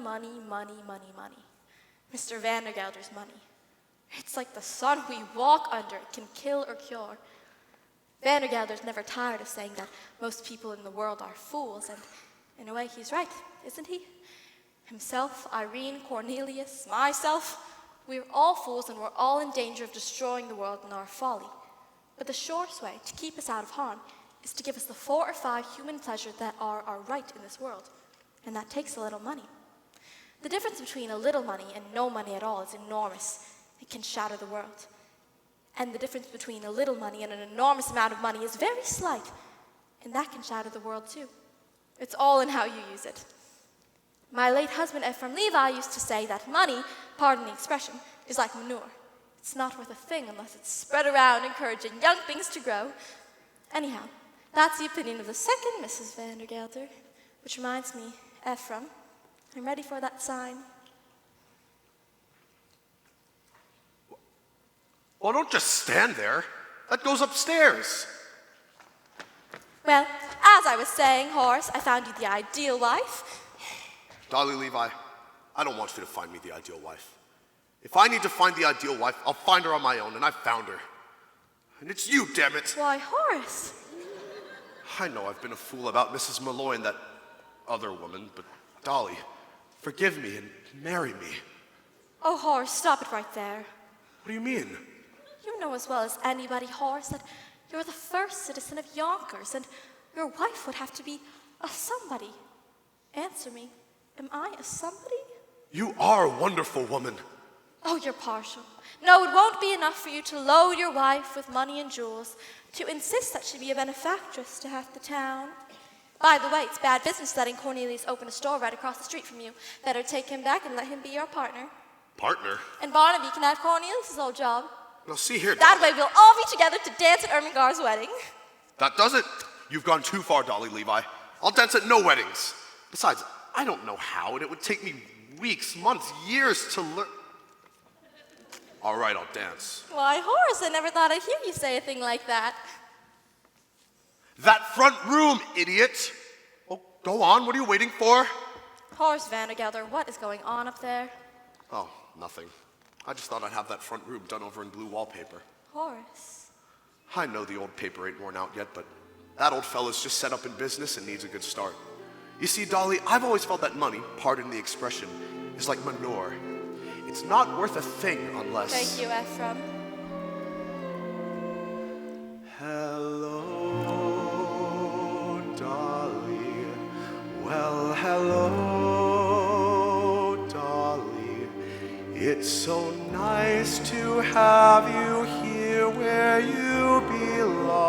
Speaker 2: Mr. Vandergelder's money. It's like the sun we walk under. It can kill or cure. Vandergelder's never tired of saying that most people in the world are fools, and in a way he's right, isn't he? Himself, Irene, Cornelius, myself, we're all fools and we're all in danger of destroying the world in our folly. But the surest way to keep us out of harm is to give us the 4 or 5 human pleasures that are our right in this world. And that takes a little money. The difference between a little money and no money at all is enormous. It can shatter the world. And the difference between a little money and an enormous amount of money is very slight. And that can shatter the world too. It's all in how you use it. My late husband, Ephraim Levi, used to say that money, pardon the expression, is like manure. It's not worth a thing unless it's spread around, encouraging young things to grow. Anyhow, that's the opinion of the second Mrs. Vandergelder. Which reminds me, Ephraim, I'm ready for that sign.
Speaker 4: Well, don't just stand there. That goes upstairs.
Speaker 2: Well, as I was saying, Horace, I found you the ideal wife.
Speaker 4: Dolly Levi, I don't want you to find me the ideal wife. If I need to find the ideal wife, I'll find her on my own, and I've found her. And it's you, damn it.
Speaker 2: Why, Horace?
Speaker 4: I know I've been a fool about Mrs. Malloy and that other woman, but Dolly, forgive me and marry me.
Speaker 2: Oh, Horace, stop it right there.
Speaker 4: What do you mean?
Speaker 2: You know as well as anybody, Horace, that you're the first citizen of Yonkers, and your wife would have to be a somebody. Answer me, am I a somebody?
Speaker 4: You are a wonderful woman.
Speaker 2: Oh, you're partial. No, it won't be enough for you to load your wife with money and jewels, to insist that she be a benefactress to half the town. By the way, it's bad business letting Cornelius open a store right across the street from you. Better take him back and let him be your partner.
Speaker 4: Partner?
Speaker 2: And Barnaby can have Cornelius' old job.
Speaker 4: Now see here,
Speaker 2: That
Speaker 4: Dolly.
Speaker 2: way we'll all be together to dance at Ermengarde's wedding.
Speaker 4: That does it. You've gone too far, Dolly Levi. I'll dance at no weddings. Besides, I don't know how, and it would take me weeks, months, years to learn. All right, I'll dance.
Speaker 2: Why, Horace, I never thought I'd hear you say a thing like that.
Speaker 4: That front room, idiot! Oh, go on, what are you waiting for?
Speaker 2: Horace Vandergelder, what is going on up there?
Speaker 4: Oh, nothing. I just thought I'd have that front room done over in blue wallpaper.
Speaker 2: Horace.
Speaker 4: I know the old paper ain't worn out yet, but that old fella's just set up in business and needs a good start. You see, Dolly, I've always felt that money, pardon the expression, is like manure. It's not worth a thing unless...
Speaker 2: Thank you, Ephraim.
Speaker 4: Hello, Dolly. Well, hello, Dolly. It's so nice to have you here where you belong.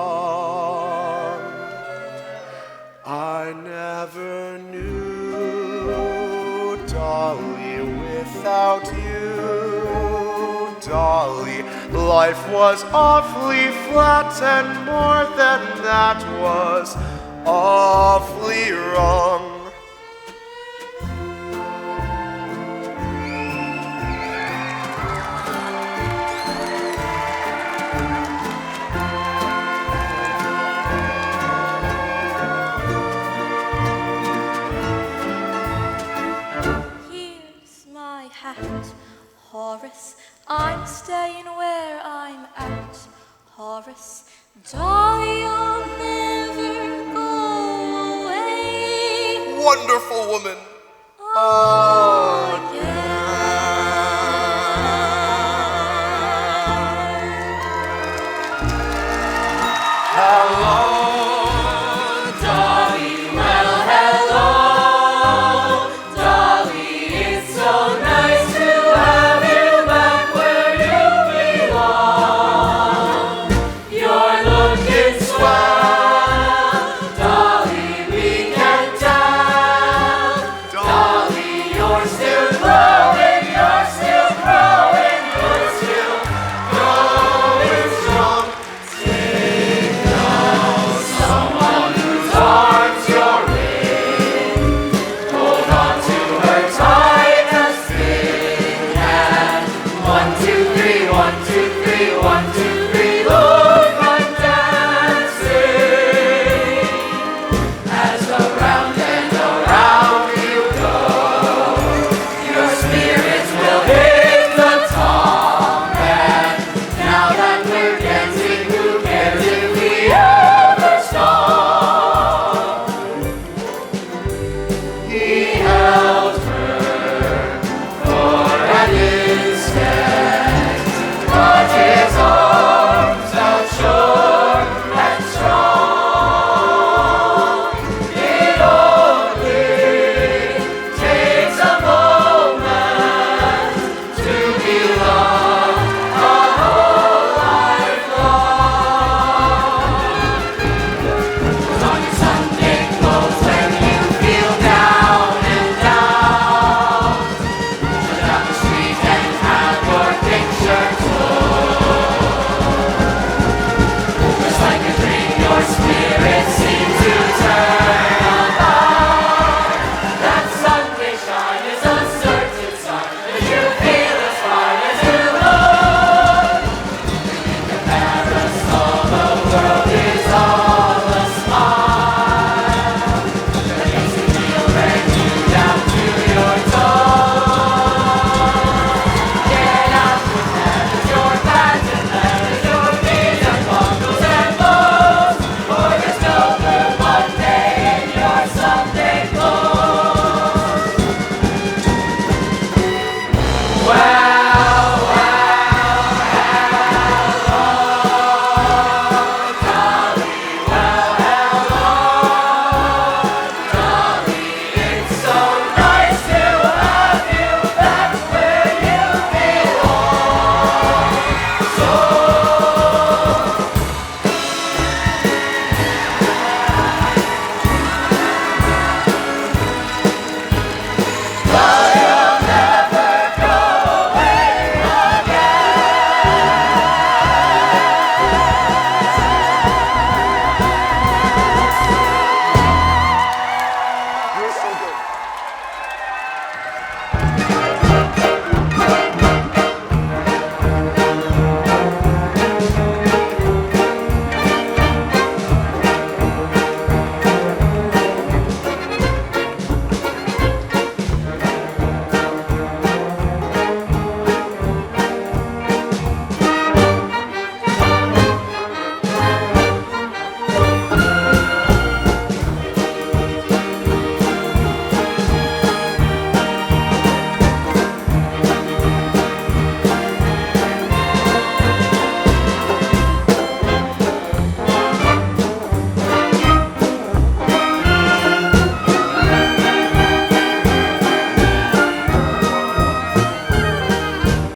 Speaker 4: I never knew, Dolly, without you, Dolly. Life was awfully flat, and more than that was awfully wrong.
Speaker 2: Here's my hat, Horace. I'm staying where I'm at, Horace. Dolly, I'll never go away.
Speaker 4: Wonderful woman.